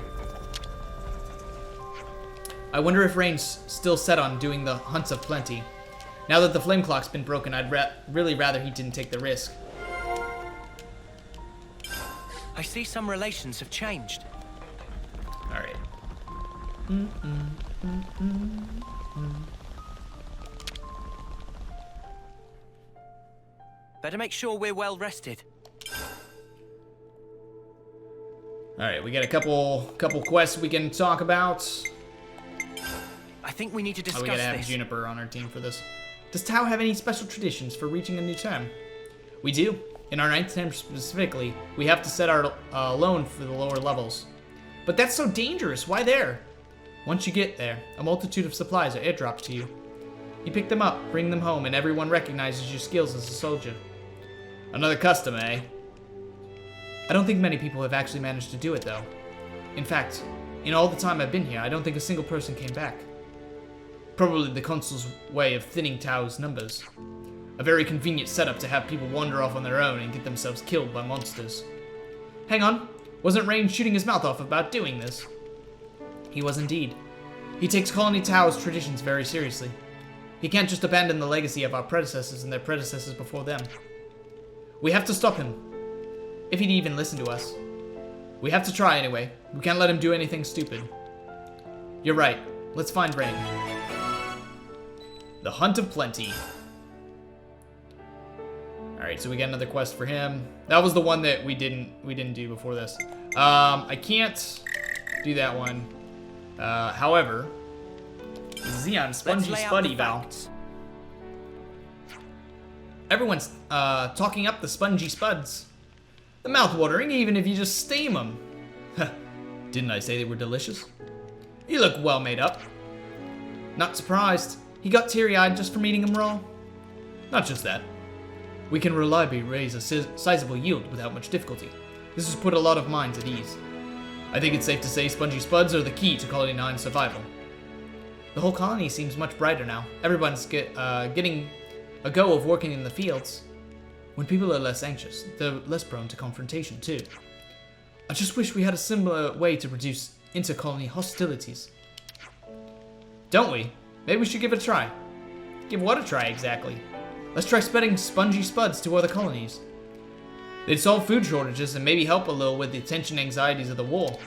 I wonder if Rain's still set on doing the hunts of plenty. Now that the flame clock's been broken, I'd really rather he didn't take the risk. I see some relations have changed. All right. Better make sure we're well rested. All right, we got a couple quests we can talk about. I think we need to discuss We gotta have this. Juniper on our team for this. Does Tau have any special traditions for reaching a new term? We do. In our 9th term specifically, we have to set our loan for the lower levels. But that's so dangerous. Why there? Once you get there, a multitude of supplies are airdropped to you. You pick them up, bring them home, and everyone recognizes your skills as a soldier. Another custom, eh? I don't think many people have actually managed to do it, though. In fact, in all the time I've been here, I don't think a single person came back. Probably the Consul's way of thinning Tau's numbers. A very convenient setup to have people wander off on their own and get themselves killed by monsters. Hang on, wasn't Rain shooting his mouth off about doing this? He was indeed. He takes Colony Tau's traditions very seriously. He can't just abandon the legacy of our predecessors and their predecessors before them. We have to stop him. If he'd even listen to us. We have to try anyway. We can't let him do anything stupid. You're right. Let's find Rain. The Hunt of Plenty. Alright, so we got another quest for him. That was the one that we didn't do before this. I can't do that one. However, Xeon Spongy Spud eval. Everyone's talking up the spongy spuds. The mouth-watering, even if you just steam them. Didn't I say they were delicious? You look well made up. Not surprised. He got teary-eyed just from eating them raw. Not just that. We can reliably raise a sizable yield without much difficulty. This has put a lot of minds at ease. I think it's safe to say spongy spuds are the key to Colony 9's survival. The whole colony seems much brighter now. Everyone's getting a go of working in the fields. When people are less anxious, they're less prone to confrontation too. I just wish we had a similar way to reduce inter-colony hostilities. Don't we? Maybe we should give it a try. Give what a try exactly? Let's try spreading spongy spuds to other colonies. They'd solve food shortages and maybe help a little with the tension anxieties of the war.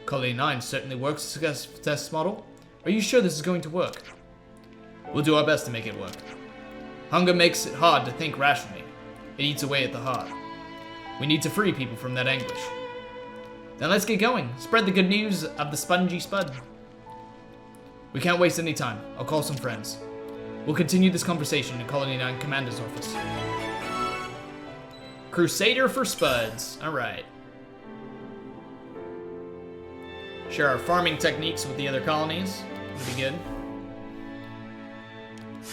Colony 9 certainly works as a test model. Are you sure this is going to work? We'll do our best to make it work. Hunger makes it hard to think rationally. It eats away at the heart. We need to free people from that anguish. Then let's get going. Spread the good news of the spongy spud. We can't waste any time. I'll call some friends. We'll continue this conversation in Colony 9 Commander's office. Crusader for spuds. Alright. Share our farming techniques with the other colonies. That'll be good.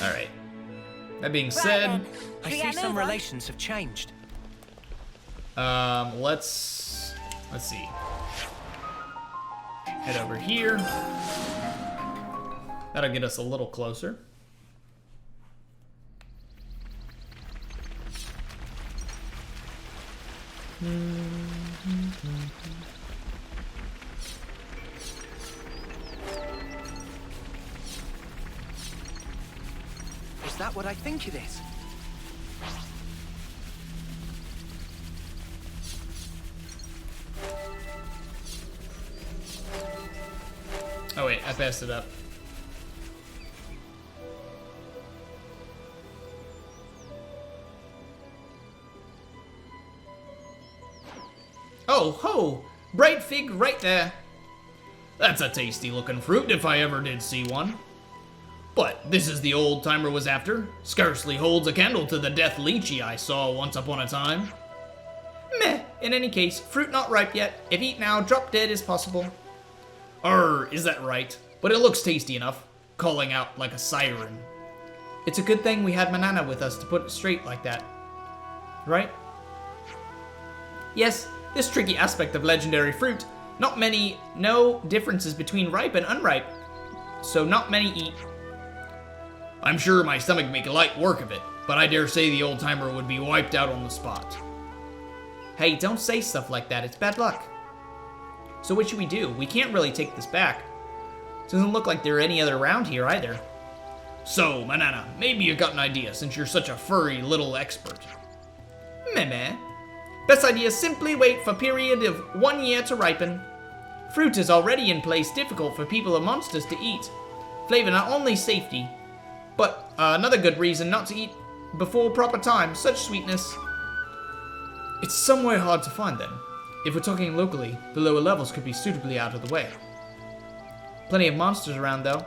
Alright. That being said... I see some relations have changed. Let's see. Head over here. That'll get us a little closer. Is that what I think it is? Oh wait, I passed it up. Oh ho! Bright fig right there. That's a tasty looking fruit if I ever did see one. But this is the old timer was after. Scarcely holds a candle to the death lychee I saw once upon a time. Meh, in any case, fruit not ripe yet. If eat now, drop dead is possible. Is that right? But it looks tasty enough, calling out like a siren. It's a good thing we had Manana with us to put it straight like that. Right? Yes, this tricky aspect of legendary fruit. No differences between ripe and unripe. So not many eat. I'm sure my stomach make light work of it, but I dare say the old timer would be wiped out on the spot. Hey, don't say stuff like that, it's bad luck. So what should we do? We can't really take this back. Doesn't look like there are any other around here either. So, Manana, maybe you've got an idea since you're such a furry little expert. Meh. Best idea is simply wait for a period of 1 year to ripen. Fruit is already in place difficult for people and monsters to eat. Flavor not only safety, but another good reason not to eat before proper time, such sweetness. It's somewhere hard to find then. If we're talking locally, the lower levels could be suitably out of the way. Plenty of monsters around though.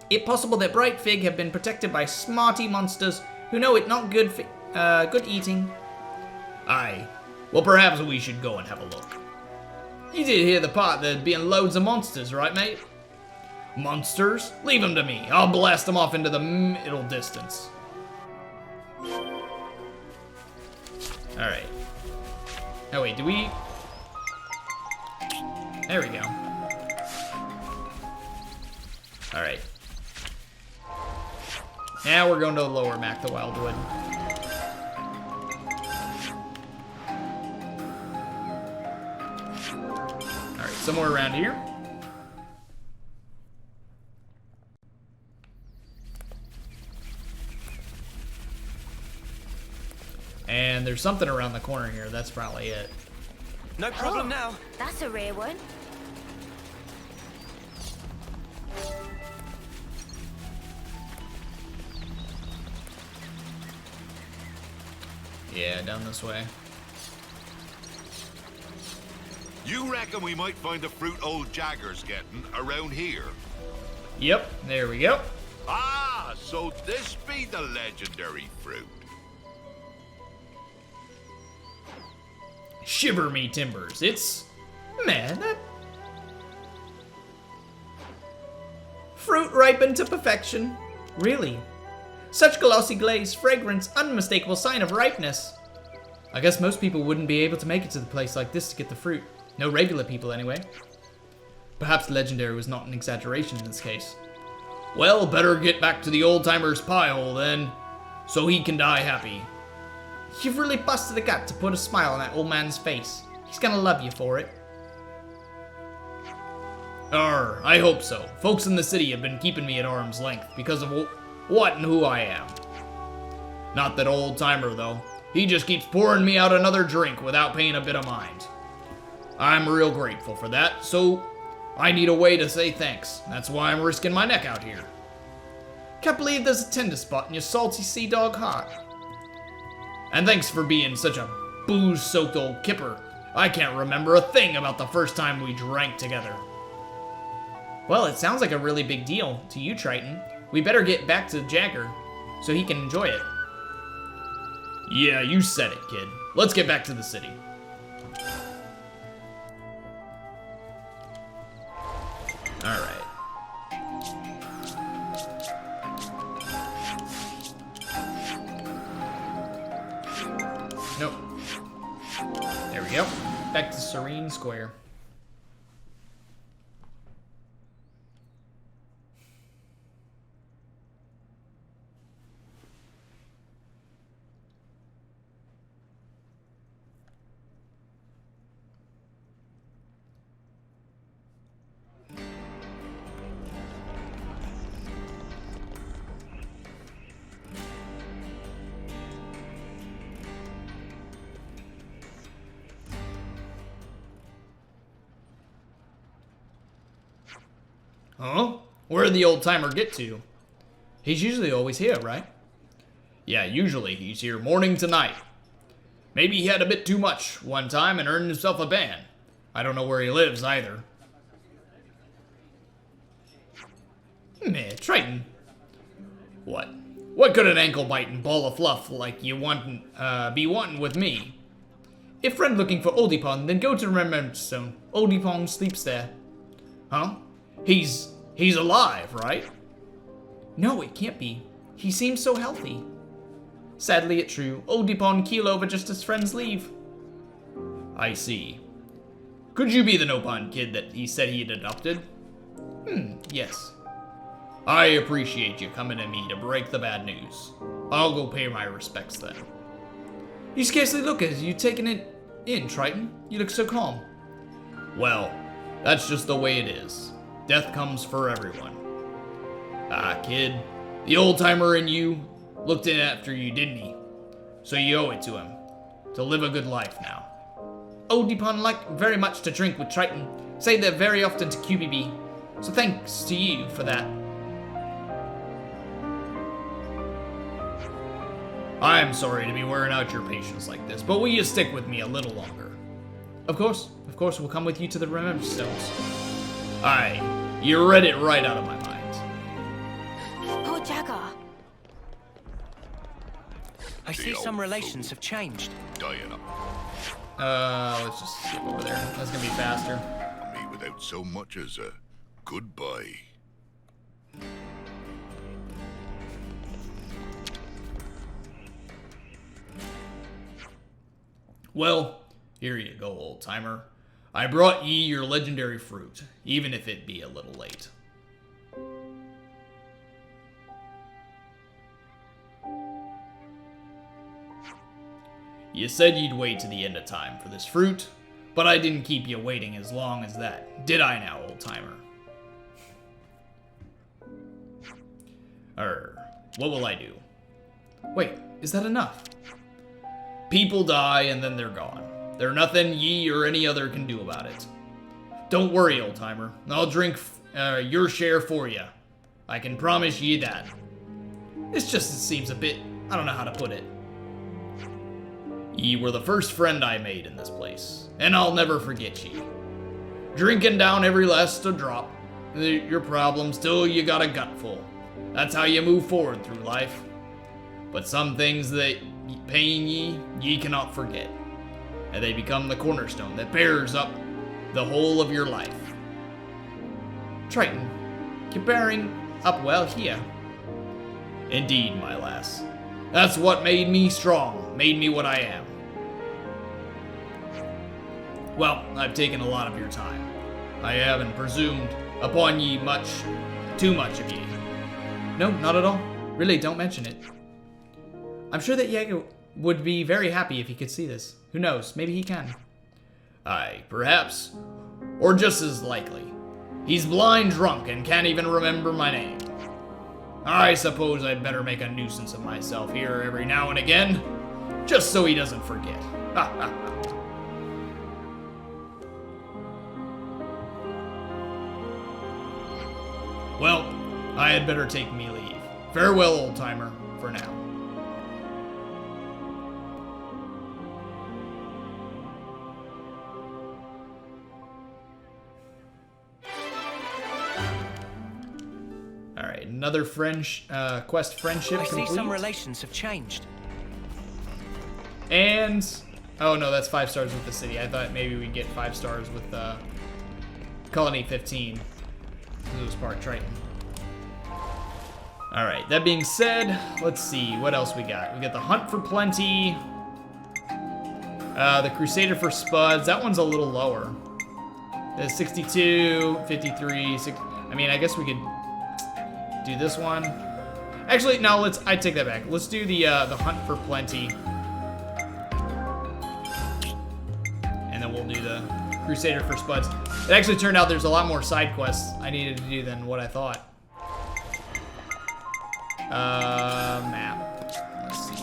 It's possible that Bright Fig have been protected by smarty monsters who know it not good good eating. Aye. Well, perhaps we should go and have a look. You did hear the part there'd been loads of monsters, right, mate? Monsters? Leave them to me. I'll blast them off into the middle distance. Alright. Oh, wait, do we... There we go. Alright. Now we're going to the lower Mac, the Wildwood. Alright, somewhere around here. And there's something around the corner here. That's probably it. No problem now. That's a rare one. Yeah, down this way. You reckon we might find the fruit old Jagger's getting around here? Yep, there we go. Ah, so this be the legendary fruit. Shiver me timbers. It's... Man, that... Fruit ripened to perfection. Really? Such glossy glaze, fragrance, unmistakable sign of ripeness. I guess most people wouldn't be able to make it to the place like this to get the fruit. No regular people, anyway. Perhaps legendary was not an exaggeration in this case. Well, better get back to the old-timer's pie hole then, so he can die happy. You've really busted a gut to put a smile on that old man's face. He's gonna love you for it. I hope so. Folks in the city have been keeping me at arm's length because of what and who I am. Not that old-timer, though. He just keeps pouring me out another drink without paying a bit of mind. I'm real grateful for that, so I need a way to say thanks. That's why I'm risking my neck out here. Can't believe there's a tender spot in your salty sea dog heart. And thanks for being such a booze-soaked old kipper. I can't remember a thing about the first time we drank together. Well, it sounds like a really big deal to you, Triton. We better get back to Jagger so he can enjoy it. Yeah, you said it, kid. Let's get back to the city. Alright. Nope. There we go. Back to Serene Square. Huh? Where'd the old-timer get to? He's usually always here, right? Yeah, usually he's here morning to night. Maybe he had a bit too much one time and earned himself a ban. I don't know where he lives either. Meh, Triton. What? What could an ankle-biting ball of fluff like you be wanting with me? If friend looking for Oldipon, then go to Remembrance Stone. Oldipon sleeps there. Huh? He's alive, right? No, it can't be. He seems so healthy. Sadly, it's true. Oldipon keel over just as friends leave. I see. Could you be the Nopon kid that he said he had adopted? Yes. I appreciate you coming to me to break the bad news. I'll go pay my respects then. You scarcely look as you taken it in, Triton. You look so calm. Well, that's just the way it is. Death comes for everyone. Ah, kid, the old-timer in you looked in after you, didn't he? So you owe it to him, to live a good life now. Oldipon like very much to drink with Triton. Say that very often to QBB, so thanks to you for that. I'm sorry to be wearing out your patience like this, but will you stick with me a little longer? Of course, we'll come with you to the Remembrance Stones. Aye, you read it right out of my mind. Poor Jagger. I see some relations have changed. Dying up. Let's just skip over there. That's gonna be faster. Me without so much as a goodbye. Well, here you go, old-timer. I brought ye your legendary fruit, even if it be a little late. You said you'd wait to the end of time for this fruit, but I didn't keep you waiting as long as that, did I now, old-timer? What will I do? Wait, is that enough? People die and then they're gone. There's nothing ye or any other can do about it. Don't worry, old-timer. I'll drink your share for you. I can promise ye that. It seems a bit, I don't know how to put it. Ye were the first friend I made in this place, and I'll never forget ye. Drinking down every last drop, your problems till you got a gutful. That's how you move forward through life. But some things that pain ye cannot forget. And they become the cornerstone that bears up the whole of your life. Triton, you're bearing up well here. Indeed, my lass. That's what made me strong, made me what I am. Well, I've taken a lot of your time. I haven't presumed upon ye much, too much of ye. No, not at all. Really, don't mention it. I'm sure that Jaeger would be very happy if he could see this. Who knows, maybe he can. Aye, perhaps. Or just as likely. He's blind drunk and can't even remember my name. I suppose I'd better make a nuisance of myself here every now and again, just so he doesn't forget. Ha ha ha. Well, I had better take me leave. Farewell, old-timer, for now. Alright, another quest friendship complete. I see some relations have changed. And, oh no, that's 5 stars with the city. I thought maybe we'd get 5 stars with Colony 15. It was part Triton. Alright, that being said, let's see, what else we got? We got the Hunt for Plenty. The Crusader for Spuds, that one's a little lower. The 62, 53, 6, I mean, I guess we could do this one. Actually, no, I take that back. Let's do the Hunt for Plenty. And then we'll do the Crusader for Spuds. It actually turned out there's a lot more side quests I needed to do than what I thought. Map. Let's see.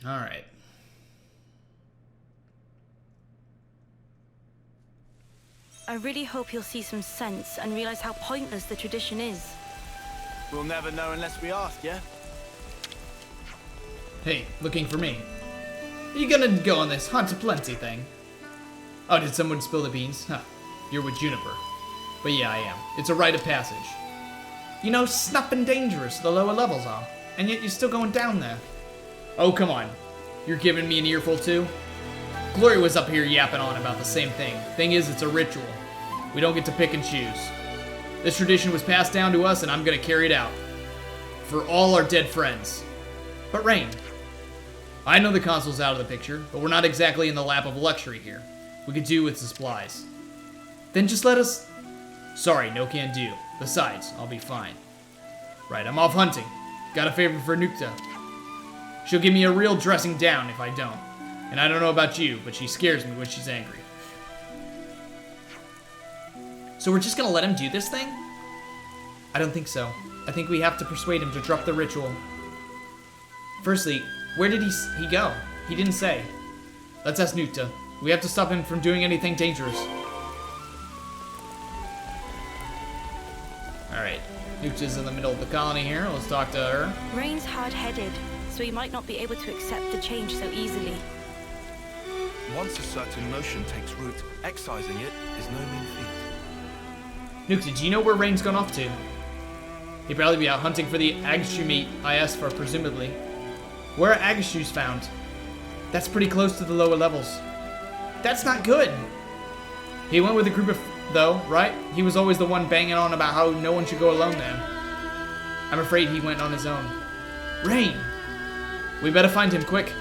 All right. I really hope you'll see some sense and realize how pointless the tradition is. We'll never know unless we ask, yeah? Hey, looking for me. Are you gonna go on this Hunt to Plenty thing? Oh, did someone spill the beans? Huh. You're with Juniper. But yeah, I am. It's a rite of passage. You know, snuff and dangerous the lower levels are, and yet you're still going down there. Oh, come on. You're giving me an earful too? Glory was up here yapping on about the same thing. Thing is, it's a ritual. We don't get to pick and choose. This tradition was passed down to us, and I'm gonna carry it out. For all our dead friends. But Rain, I know the console's out of the picture, but we're not exactly in the lap of luxury here. We could do with the supplies. Then just let us... Sorry, no can do. Besides, I'll be fine. Right, I'm off hunting. Got a favor for Nukta. She'll give me a real dressing down if I don't. And I don't know about you, but she scares me when she's angry. So we're just gonna let him do this thing? I don't think so. I think we have to persuade him to drop the ritual. Firstly, where did he go? He didn't say. Let's ask Nukta. We have to stop him from doing anything dangerous. Alright, Nukta's in the middle of the colony here. Let's talk to her. Rain's hard-headed, so he might not be able to accept the change so easily. Once a certain notion takes root, excising it is no mean feat. Nukta, do you know where Rain's gone off to? He'd probably be out hunting for the Agashu meat I asked for, presumably. Where are Agashus found? That's pretty close to the lower levels. That's not good! He went with a group of... though, right? He was always the one banging on about how no one should go alone then. I'm afraid he went on his own. Rain! We better find him quick.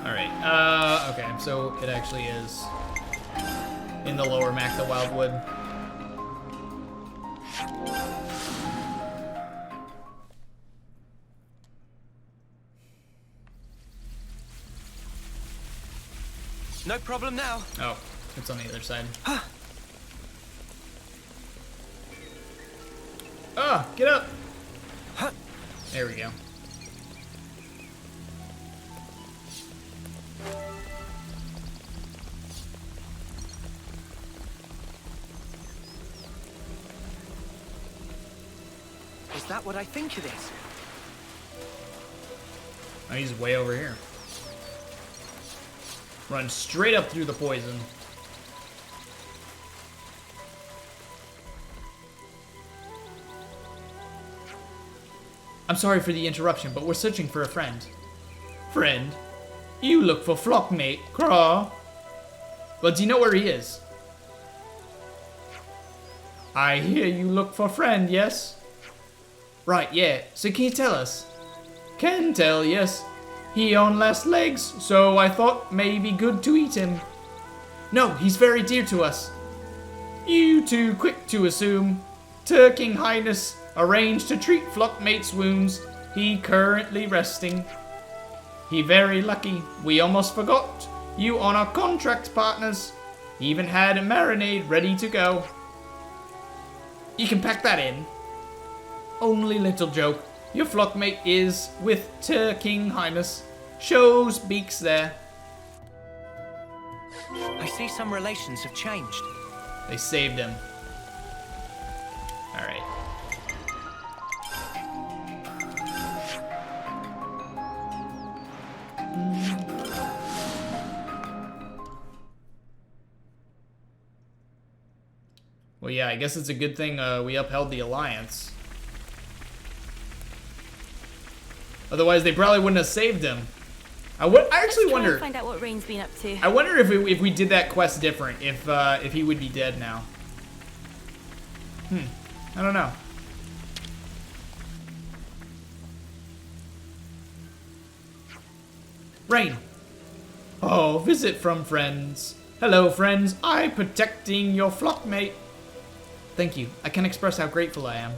Alright, okay, so it actually is in the lower Mac, the Wildwood. No problem now. Oh, it's on the other side. Ah, get up! There we go. Is that what I think it is? Oh, he's way over here. Run straight up through the poison. I'm sorry for the interruption, but we're searching for a friend. Friend? You look for flockmate, Craw. Well, do you know where he is? I hear you look for friend, yes? Right, yeah. So can you tell us? Can tell, yes. He on last legs, so I thought maybe good to eat him. No, he's very dear to us. You too quick to assume. King Highness arranged to treat flockmate's wounds. He currently resting. He very lucky. We almost forgot you on our contract partners. Even had a marinade ready to go. You can pack that in. Only little joke. Your flockmate is with King Highness. Shows beaks there. I see some relations have changed. They saved him. Alright. Well, yeah, I guess it's a good thing we upheld the alliance. Otherwise, they probably wouldn't have saved him. I actually wonder. Let's try and find out what Rain's been up to. I wonder if we did that quest different, if he would be dead now. I don't know. Rain. Oh, visit from friends. Hello, friends. I protecting your flockmate. Thank you. I can't express how grateful I am.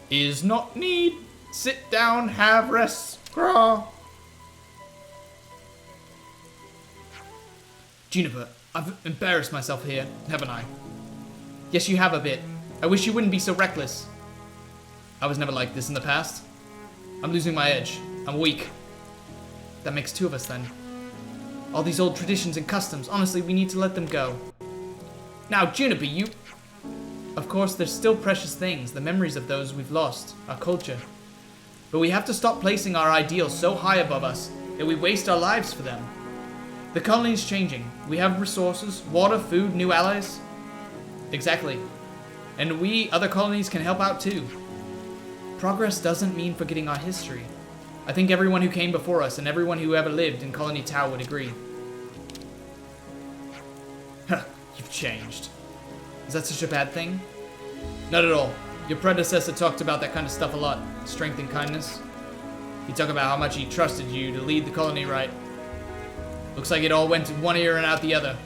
Is not need. Sit down, have rest. Craw. Juniper, I've embarrassed myself here, haven't I? Yes, you have a bit. I wish you wouldn't be so reckless. I was never like this in the past. I'm losing my edge. I'm weak. That makes two of us then. All these old traditions and customs, honestly, we need to let them go. Now, Juniper, you... Of course, there's still precious things, the memories of those we've lost, our culture. But we have to stop placing our ideals so high above us that we waste our lives for them. The colony's changing. We have resources, water, food, new allies. Exactly. And we, other colonies, can help out too. Progress doesn't mean forgetting our history. I think everyone who came before us and everyone who ever lived in Colony Tau would agree. Huh, you've changed. Is that such a bad thing? Not at all. Your predecessor talked about that kind of stuff a lot. Strength and kindness. He talked about how much he trusted you to lead the colony right. Looks like it all went in one ear and out the other.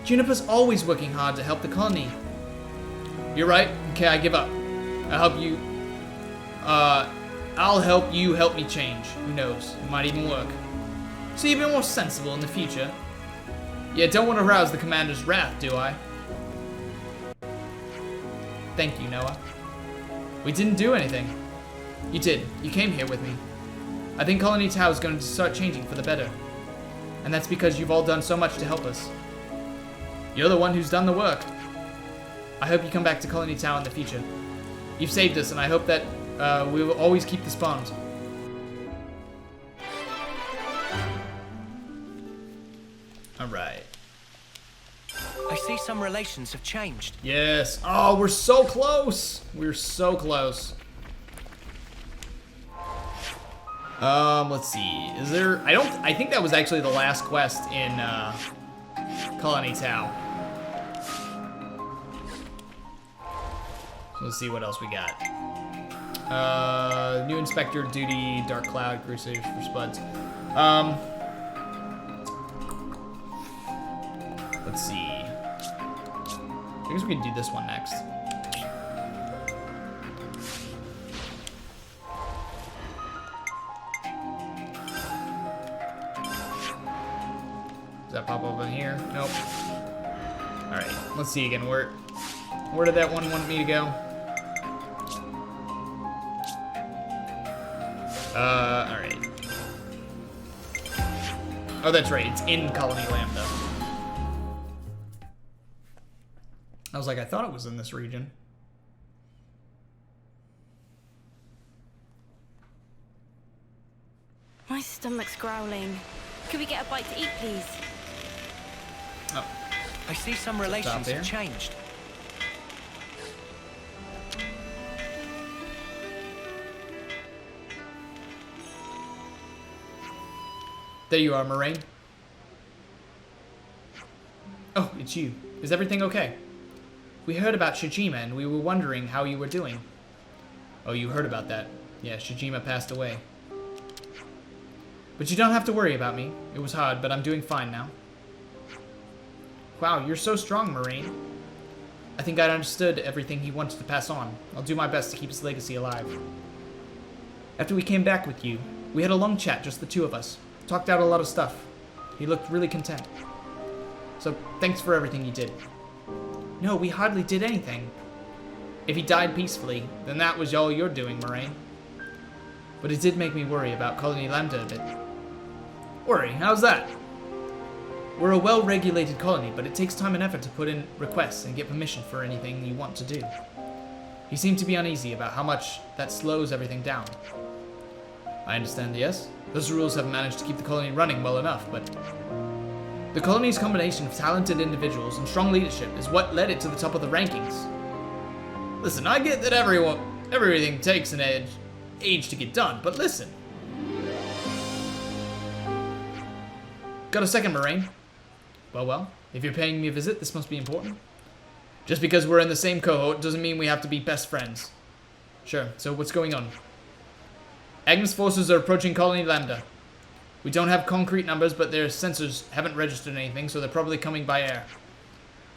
Juniper's always working hard to help the colony. You're right. Okay, I give up. I'll help you. I'll help you help me change. Who knows? It might even work. So you'll be more sensible in the future. Yeah, don't want to rouse the commander's wrath, do I? Thank you, Noah. We didn't do anything. You did. You came here with me. I think Colony Tau is going to start changing for the better. And that's because you've all done so much to help us. You're the one who's done the work. I hope you come back to Colony Tau in the future. You've saved us, and I hope that we will always keep this bond. Alright. I see some relations have changed. Yes. Oh, we're so close. We're so close. Let's see. Is there... I think that was actually the last quest in, Colony Tau. So let's see what else we got. New Inspector Duty, Dark Cloud, Crusaders for Spuds. Let's see. I guess we can do this one next. Does that pop up in here? Nope. Alright, let's see again. Where did that one want me to go? Alright. Oh, that's right. It's in Colony Lambda. I was like, I thought it was in this region. My stomach's growling. Could we get a bite to eat, please? Oh. I see some relations there. have changed. There you are, Moraine. Oh, it's you. Is everything okay? We heard about Shijima and we were wondering how you were doing. Oh, you heard about that. Yeah, Shijima passed away. But you don't have to worry about me. It was hard, but I'm doing fine now. Wow, you're so strong, Moraine. I think I understood everything he wanted to pass on. I'll do my best to keep his legacy alive. After we came back with you, we had a long chat, just the two of us. Talked out a lot of stuff. He looked really content. So, thanks for everything you did. No, we hardly did anything. If he died peacefully, then that was all you're doing, Moraine. But it did make me worry about Colony Lambda a bit. Worry? How's that? We're a well-regulated colony, but it takes time and effort to put in requests and get permission for anything you want to do. You seem to be uneasy about how much that slows everything down. I understand, yes. Those rules have managed to keep the colony running well enough, but the colony's combination of talented individuals and strong leadership is what led it to the top of the rankings. Listen, I get that everything takes an age to get done, but listen. Got a second, Moraine? Well, if you're paying me a visit, this must be important. Just because we're in the same cohort doesn't mean we have to be best friends. Sure, so what's going on? Agnus forces are approaching Colony Lambda. We don't have concrete numbers, but their sensors haven't registered anything, so they're probably coming by air.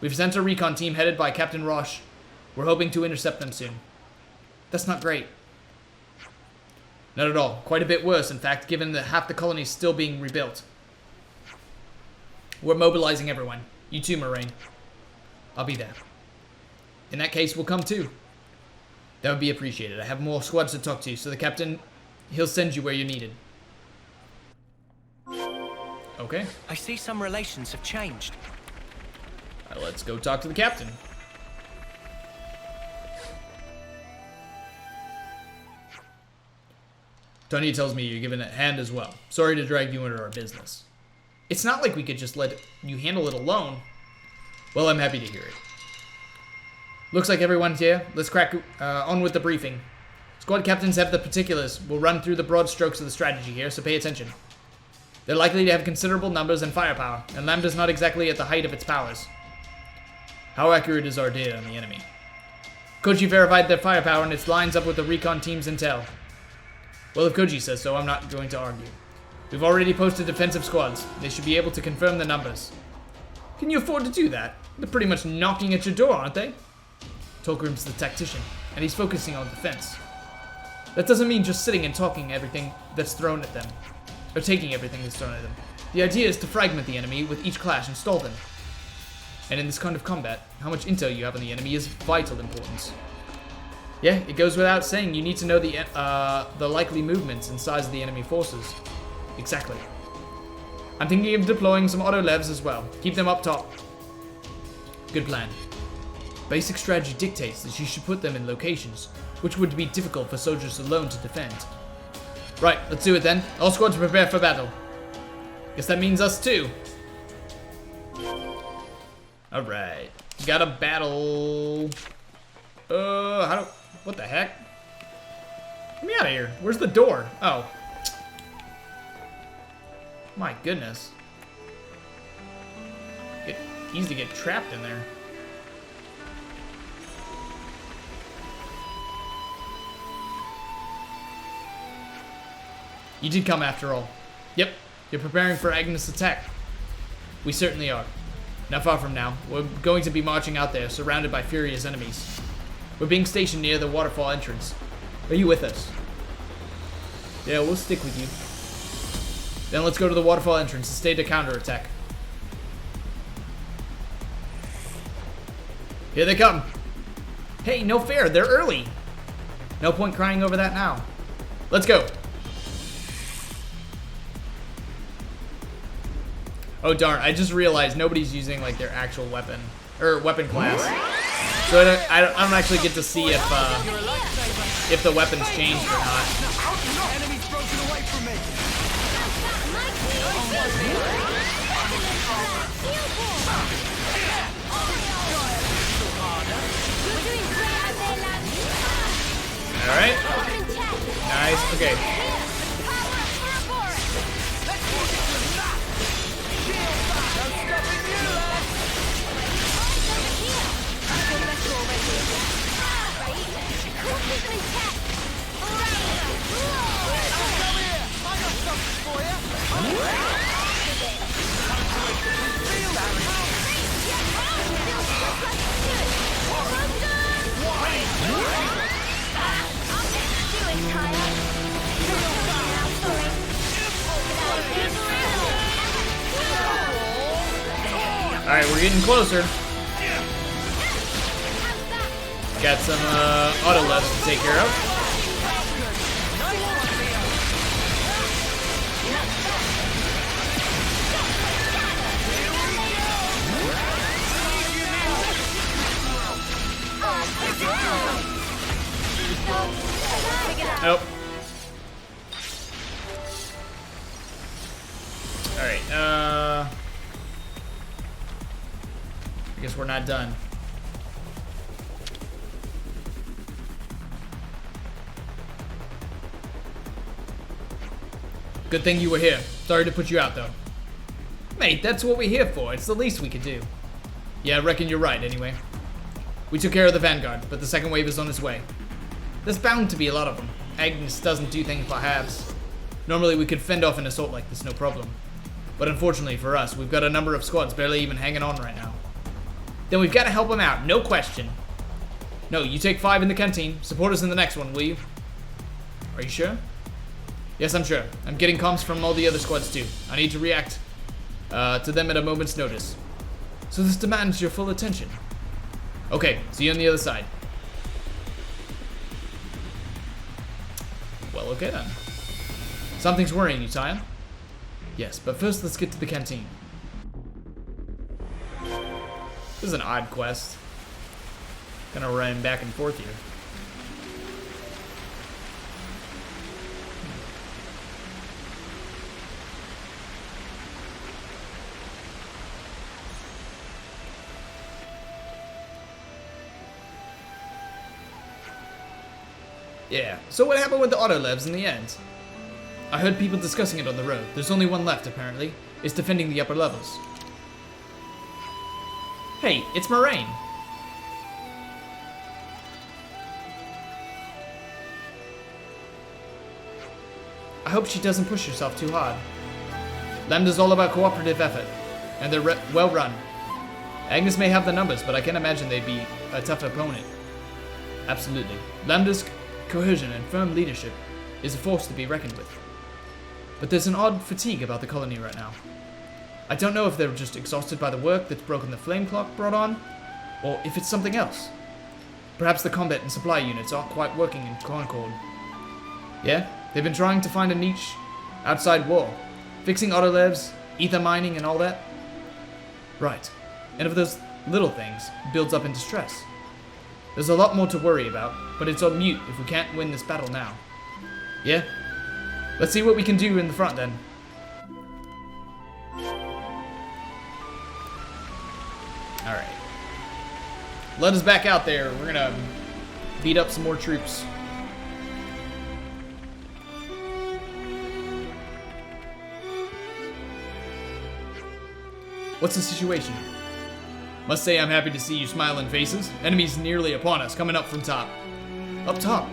We've sent a recon team headed by Captain Roche. We're hoping to intercept them soon. That's not great. Not at all. Quite a bit worse, in fact, given that half the colony is still being rebuilt. We're mobilizing everyone. You too, Moraine. I'll be there. In that case, we'll come too. That would be appreciated. I have more squads to talk to, so the captain, he'll send you where you're needed. Okay. I see some relations have changed. Let's go talk to the captain. Tony tells me you're giving it a hand as well. Sorry to drag you into our business. It's not like we could just let you handle it alone. Well, I'm happy to hear it. Looks like everyone's here. Let's crack on with the briefing. Squad captains have the particulars. We'll run through the broad strokes of the strategy here, so pay attention. They're likely to have considerable numbers and firepower, and Lambda's not exactly at the height of its powers. How accurate is our data on the enemy? Koji verified their firepower, and it lines up with the recon team's intel. Well, if Koji says so, I'm not going to argue. We've already posted defensive squads. They should be able to confirm the numbers. Can you afford to do that? They're pretty much knocking at your door, aren't they? Tolgrim's the tactician, and he's focusing on defense. That doesn't mean just sitting and talking everything that's thrown at them, or taking everything that's thrown at them. The idea is to fragment the enemy with each clash and stall them. And in this kind of combat, how much intel you have on the enemy is of vital importance. Yeah, it goes without saying you need to know the likely movements and size of the enemy forces. Exactly. I'm thinking of deploying some auto-levs as well. Keep them up top. Good plan. Basic strategy dictates that you should put them in locations which would be difficult for soldiers alone to defend. Right, let's do it then. All squads prepare for battle. Guess that means us too. Alright. Gotta battle. What the heck? Get me out of here. Where's the door? Oh. My goodness. It's easy to get trapped in there. You did come after all. Yep, you're preparing for Agnus' attack. We certainly are. Not far from now, we're going to be marching out there, surrounded by furious enemies. We're being stationed near the waterfall entrance. Are you with us? Yeah, we'll stick with you. Then let's go to the waterfall entrance and stage a counterattack. Here they come. Hey, no fair, they're early. No point crying over that now. Let's go. Oh darn, I just realized nobody's using like their actual weapon, or weapon class. So I don't actually get to see if the weapons changed or not. Alright. Nice, okay. Alright, we're getting closer. Got some auto levs to take care of. Nope. Alright, I guess we're not done. Good thing you were here. Sorry to put you out, though. Mate, that's what we're here for. It's the least we could do. Yeah, I reckon you're right, anyway. We took care of the Vanguard, but the second wave is on its way. There's bound to be a lot of them. Agnus doesn't do things by halves. Normally we could fend off an assault like this, no problem. But unfortunately for us, we've got a number of squads barely even hanging on right now. Then we've got to help them out, no question. No, you take 5 in the canteen. Support us in the next one, will you? Are you sure? Yes, I'm sure. I'm getting comms from all the other squads too. I need to react to them at a moment's notice. So this demands your full attention. Okay, see you on the other side. Well, okay then. Something's worrying you, Taion. Yes, but first let's get to the canteen. This is an odd quest. Gonna run back and forth here. Yeah, so what happened with the auto levs in the end? I heard people discussing it on the road. There's only one left, apparently. It's defending the upper levels. Hey, it's Moraine. I hope she doesn't push herself too hard. Lambda's all about cooperative effort, and they're well run. Agnus may have the numbers, but I can't imagine they'd be a tough opponent. Absolutely. Lambda's cohesion and firm leadership is a force to be reckoned with. But there's an odd fatigue about the colony right now. I don't know if they're just exhausted by the work that's broken the flame clock brought on, or if it's something else. Perhaps the combat and supply units aren't quite working in concord. Yeah, they've been trying to find a niche outside war, fixing autolevs, ether mining, and all that. Right, and if those little things builds up into stress. There's a lot more to worry about, but it's on mute if we can't win this battle now. Yeah? Let's see what we can do in the front then. Alright. Let us back out there. We're gonna beat up some more troops. What's the situation? Must say I'm happy to see you smiling faces. Enemies nearly upon us, coming up from top. Up top.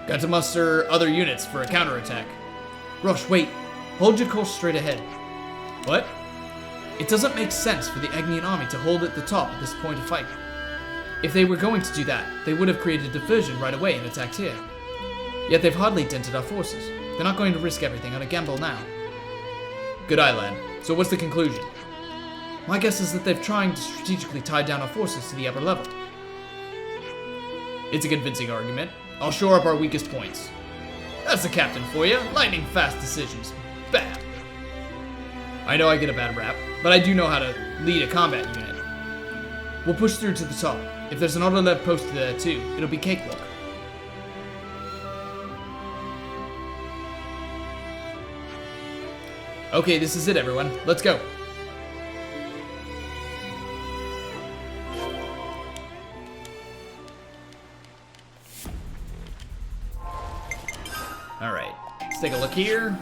Got to muster other units for a counterattack. Rush, wait. Hold your course straight ahead. What? It doesn't make sense for the Agnian army to hold at the top at this point of fight. If they were going to do that, they would have created a diversion right away and attacked here. Yet they've hardly dented our forces. They're not going to risk everything on a gamble now. Good eye, lad. So what's the conclusion? My guess is that they're trying to strategically tie down our forces to the upper level. It's a convincing argument. I'll shore up our weakest points. That's the captain for you. Lightning fast decisions. Bam. I know I get a bad rap, but I do know how to lead a combat unit. We'll push through to the top. If there's an autolev posted there too, it'll be cakewalk. Okay, this is it, everyone. Let's go. Alright, let's take a look here.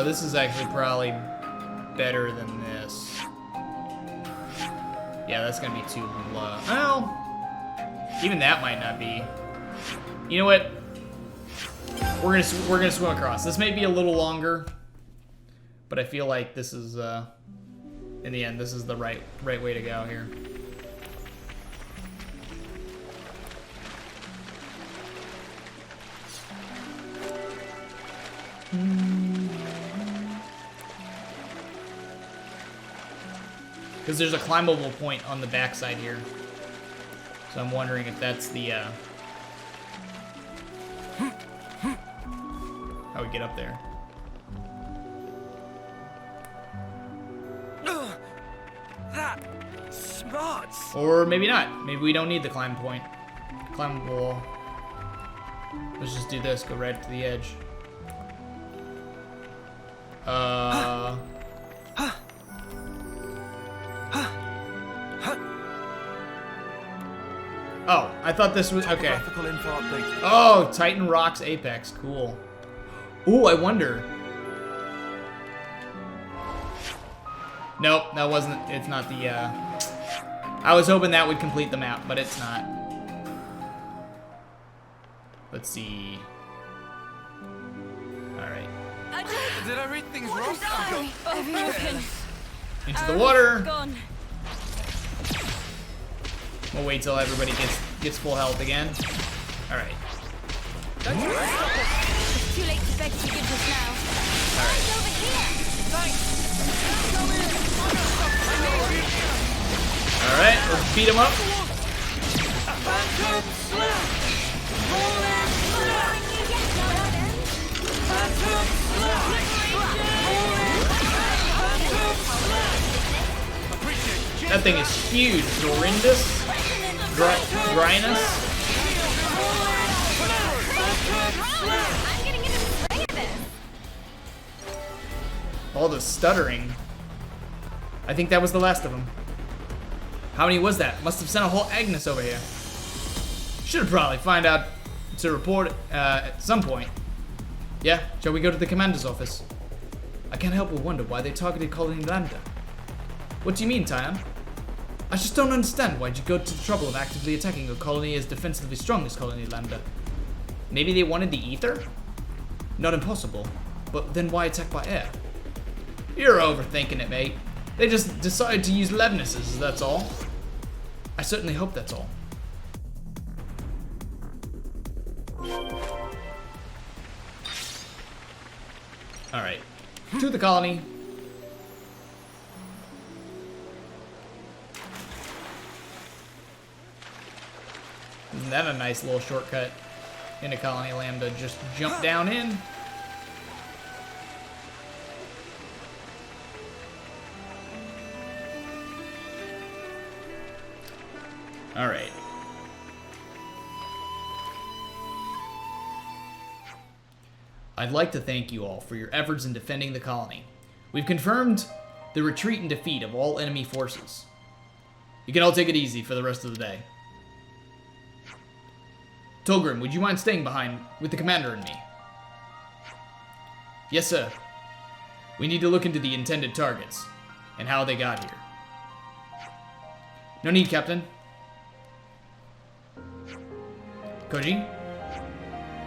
This is actually probably better than this. Yeah, that's gonna be too low. Well, even that might not be. You know what? We're gonna swim across. This may be a little longer, but I feel like this is in the end, this is the right way to go here. Because there's a climbable point on the backside here. So I'm wondering if that's the, how we get up there. That smarts. Or maybe not. Maybe we don't need the climb point. Climbable wall. Let's just do this, go right to the edge. Oh, I thought this was, okay. Topographical info update. Oh, Titan Rocks Apex, cool. Ooh, I wonder. Nope, that wasn't, it's not the, I was hoping that would complete the map, but it's not. Let's see. Alright. Did I read things wrong? Into the water. Gone. We'll wait till everybody gets full health again. Alright. It's too late to beg forgiveness now. Alright. Over here. Alright, let's beat him up. That thing is huge. Horrendous. Dryness. I'm getting into the swing of this. All the stuttering. I think that was the last of them. How many was that? Must have sent a whole Agnus over here. Should probably find out to report at some point. Yeah, shall we go to the commander's office? I can't help but wonder why they targeted Colony Lambda. What do you mean, Taion? I just don't understand why'd you go to the trouble of actively attacking a colony as defensively strong as Colony Lambda. Maybe they wanted the ether? Not impossible, but then why attack by air? You're overthinking it, mate. They just decided to use Levnuses, that's all. I certainly hope that's all. Alright, to the colony. Isn't that a nice little shortcut into Colony Lambda? Just jump down in. Alright. I'd like to thank you all for your efforts in defending the colony. We've confirmed the retreat and defeat of all enemy forces. You can all take it easy for the rest of the day. Tolgrim, would you mind staying behind with the commander and me? Yes, sir. We need to look into the intended targets and how they got here. No need, Captain. Koji?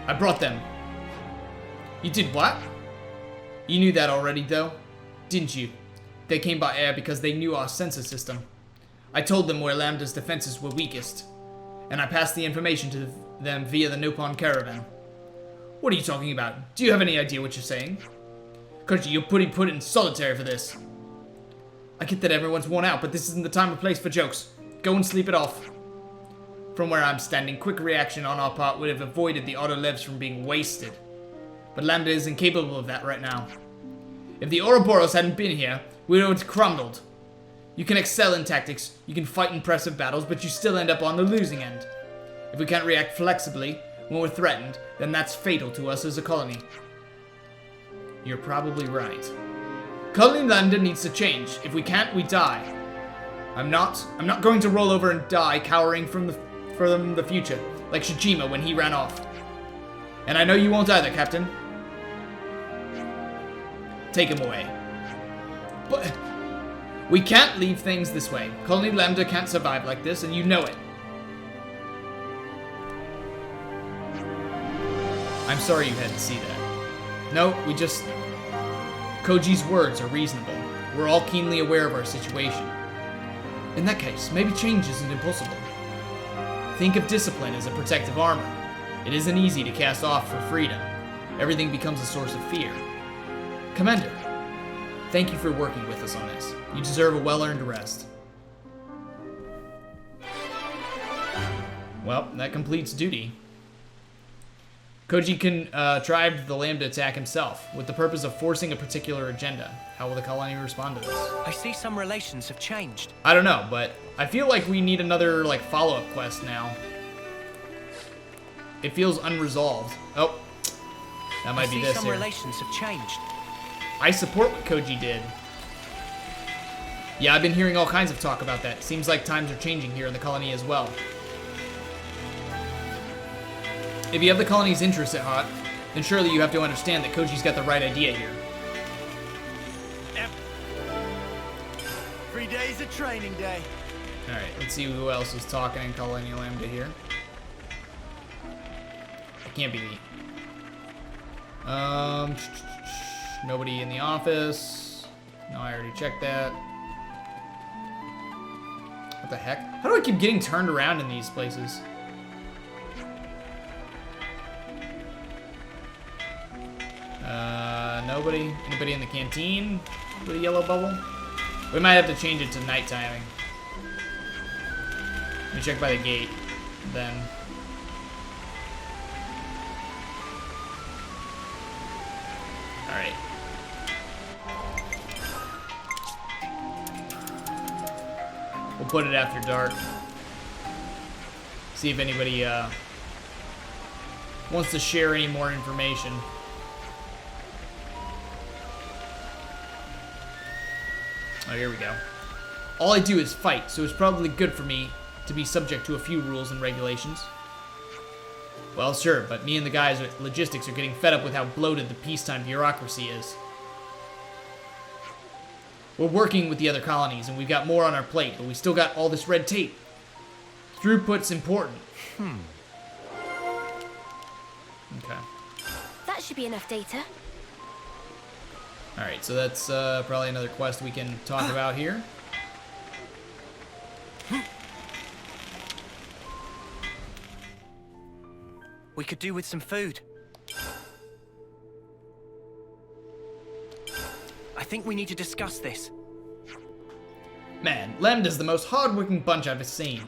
I brought them. You did what? You knew that already, though, didn't you? They came by air because they knew our sensor system. I told them where Lambda's defenses were weakest, and I passed the information to them via the Nopon caravan. What are you talking about? Do you have any idea what you're saying? Koji, you're put in solitary for this. I get that everyone's worn out, but this isn't the time or place for jokes. Go and sleep it off. From where I'm standing, quick reaction on our part would have avoided the auto levs from being wasted. But Lambda is incapable of that right now. If the Ouroboros hadn't been here, we would have crumbled. You can excel in tactics, you can fight impressive battles, but you still end up on the losing end. If we can't react flexibly when we're threatened, then that's fatal to us as a colony. You're probably right. Colony Lambda needs to change. If we can't, we die. I'm not going to roll over and die cowering from the future, like Shijima when he ran off. And I know you won't either, Captain. Take him away. But we can't leave things this way. Colony Lambda can't survive like this, and you know it. I'm sorry you had to see that. No, we just... Koji's words are reasonable. We're all keenly aware of our situation. In that case, maybe change isn't impossible. Think of discipline as a protective armor. It isn't easy to cast off for freedom. Everything becomes a source of fear. Commander, thank you for working with us on this. You deserve a well-earned rest. Well, that completes duty. Koji contrived the Lambda attack himself, with the purpose of forcing a particular agenda. How will the colony respond to this? I see some relations have changed. I don't know, but I feel like we need another, like, follow-up quest now. It feels unresolved. Oh, that might be this some here. relations have changed. I support what Koji did. Yeah, I've been hearing all kinds of talk about that. Seems like times are changing here in the colony as well. If you have the colony's interests at heart, then surely you have to understand that Koji's got the right idea here. 3 days of training day. Alright, let's see who else is talking in Colony Lambda here. It can't be me. Nobody in the office. No, I already checked that. What the heck? How do I keep getting turned around in these places? Nobody? Anybody in the canteen with a yellow bubble? We might have to change it to night timing. Let me check by the gate, then. Alright. We'll put it after dark. See if anybody wants to share any more information. Oh, here we go. All I do is fight, so it's probably good for me to be subject to a few rules and regulations. Well, sure, but me and the guys at logistics are getting fed up with how bloated the peacetime bureaucracy is. We're working with the other colonies, and we've got more on our plate, but we still got all this red tape. Throughput's important. Okay. That should be enough data. Alright, so that's probably another quest we can talk about here. We could do with some food. I think we need to discuss this. Man, Lambda's the most hard-working bunch I've ever seen.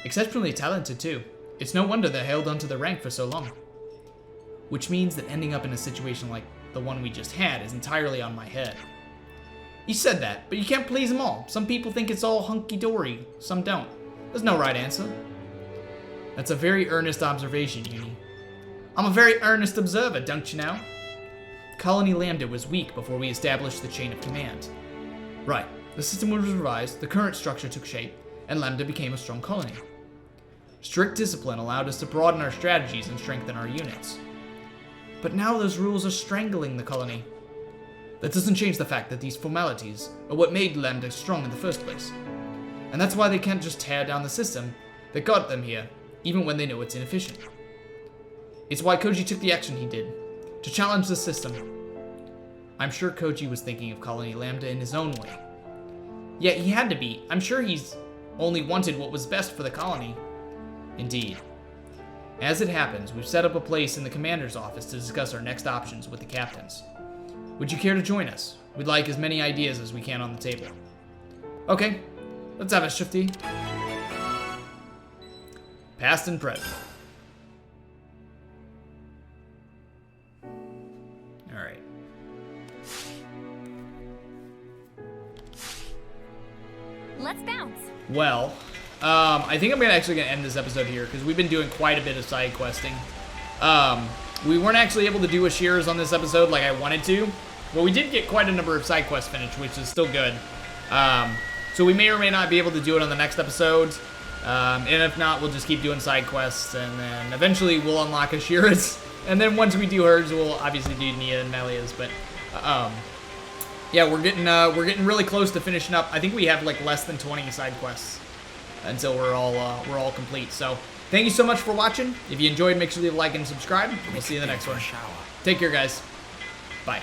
Exceptionally talented, too. It's no wonder they held onto the rank for so long. Which means that ending up in a situation like the one we just had is entirely on my head. You said that, but you can't please them all. Some people think it's all hunky-dory, some don't. There's no right answer. That's a very earnest observation, Eunie. I'm a very earnest observer, don't you know? Colony Lambda was weak before we established the chain of command. Right, the system was revised, the current structure took shape, and Lambda became a strong colony. Strict discipline allowed us to broaden our strategies and strengthen our units. But now those rules are strangling the colony. That doesn't change the fact that these formalities are what made Lambda strong in the first place. And that's why they can't just tear down the system that got them here, even when they know it's inefficient. It's why Koji took the action he did, to challenge the system. I'm sure Koji was thinking of Colony Lambda in his own way. Yeah, he had to be. I'm sure he's only wanted what was best for the colony. Indeed. As it happens, we've set up a place in the commander's office to discuss our next options with the captains. Would you care to join us? We'd like as many ideas as we can on the table. Okay, let's have a shifty. Past and present. Alright. Let's bounce. Well, I think I'm actually gonna end this episode here because we've been doing quite a bit of side questing. We weren't actually able to do Ashiras on this episode like I wanted to, but we did get quite a number of side quests finished, which is still good. So we may or may not be able to do it on the next episode, and if not, we'll just keep doing side quests, and then eventually we'll unlock Ashiras, and then once we do hers, we'll obviously do Nia and Melia's, but Yeah, we're getting really close to finishing up. I think we have like less than 20 side quests until we're all complete. So thank you so much for watching. If you enjoyed, make sure to leave a like and subscribe. We'll see you in the next one. Take care, guys. Bye.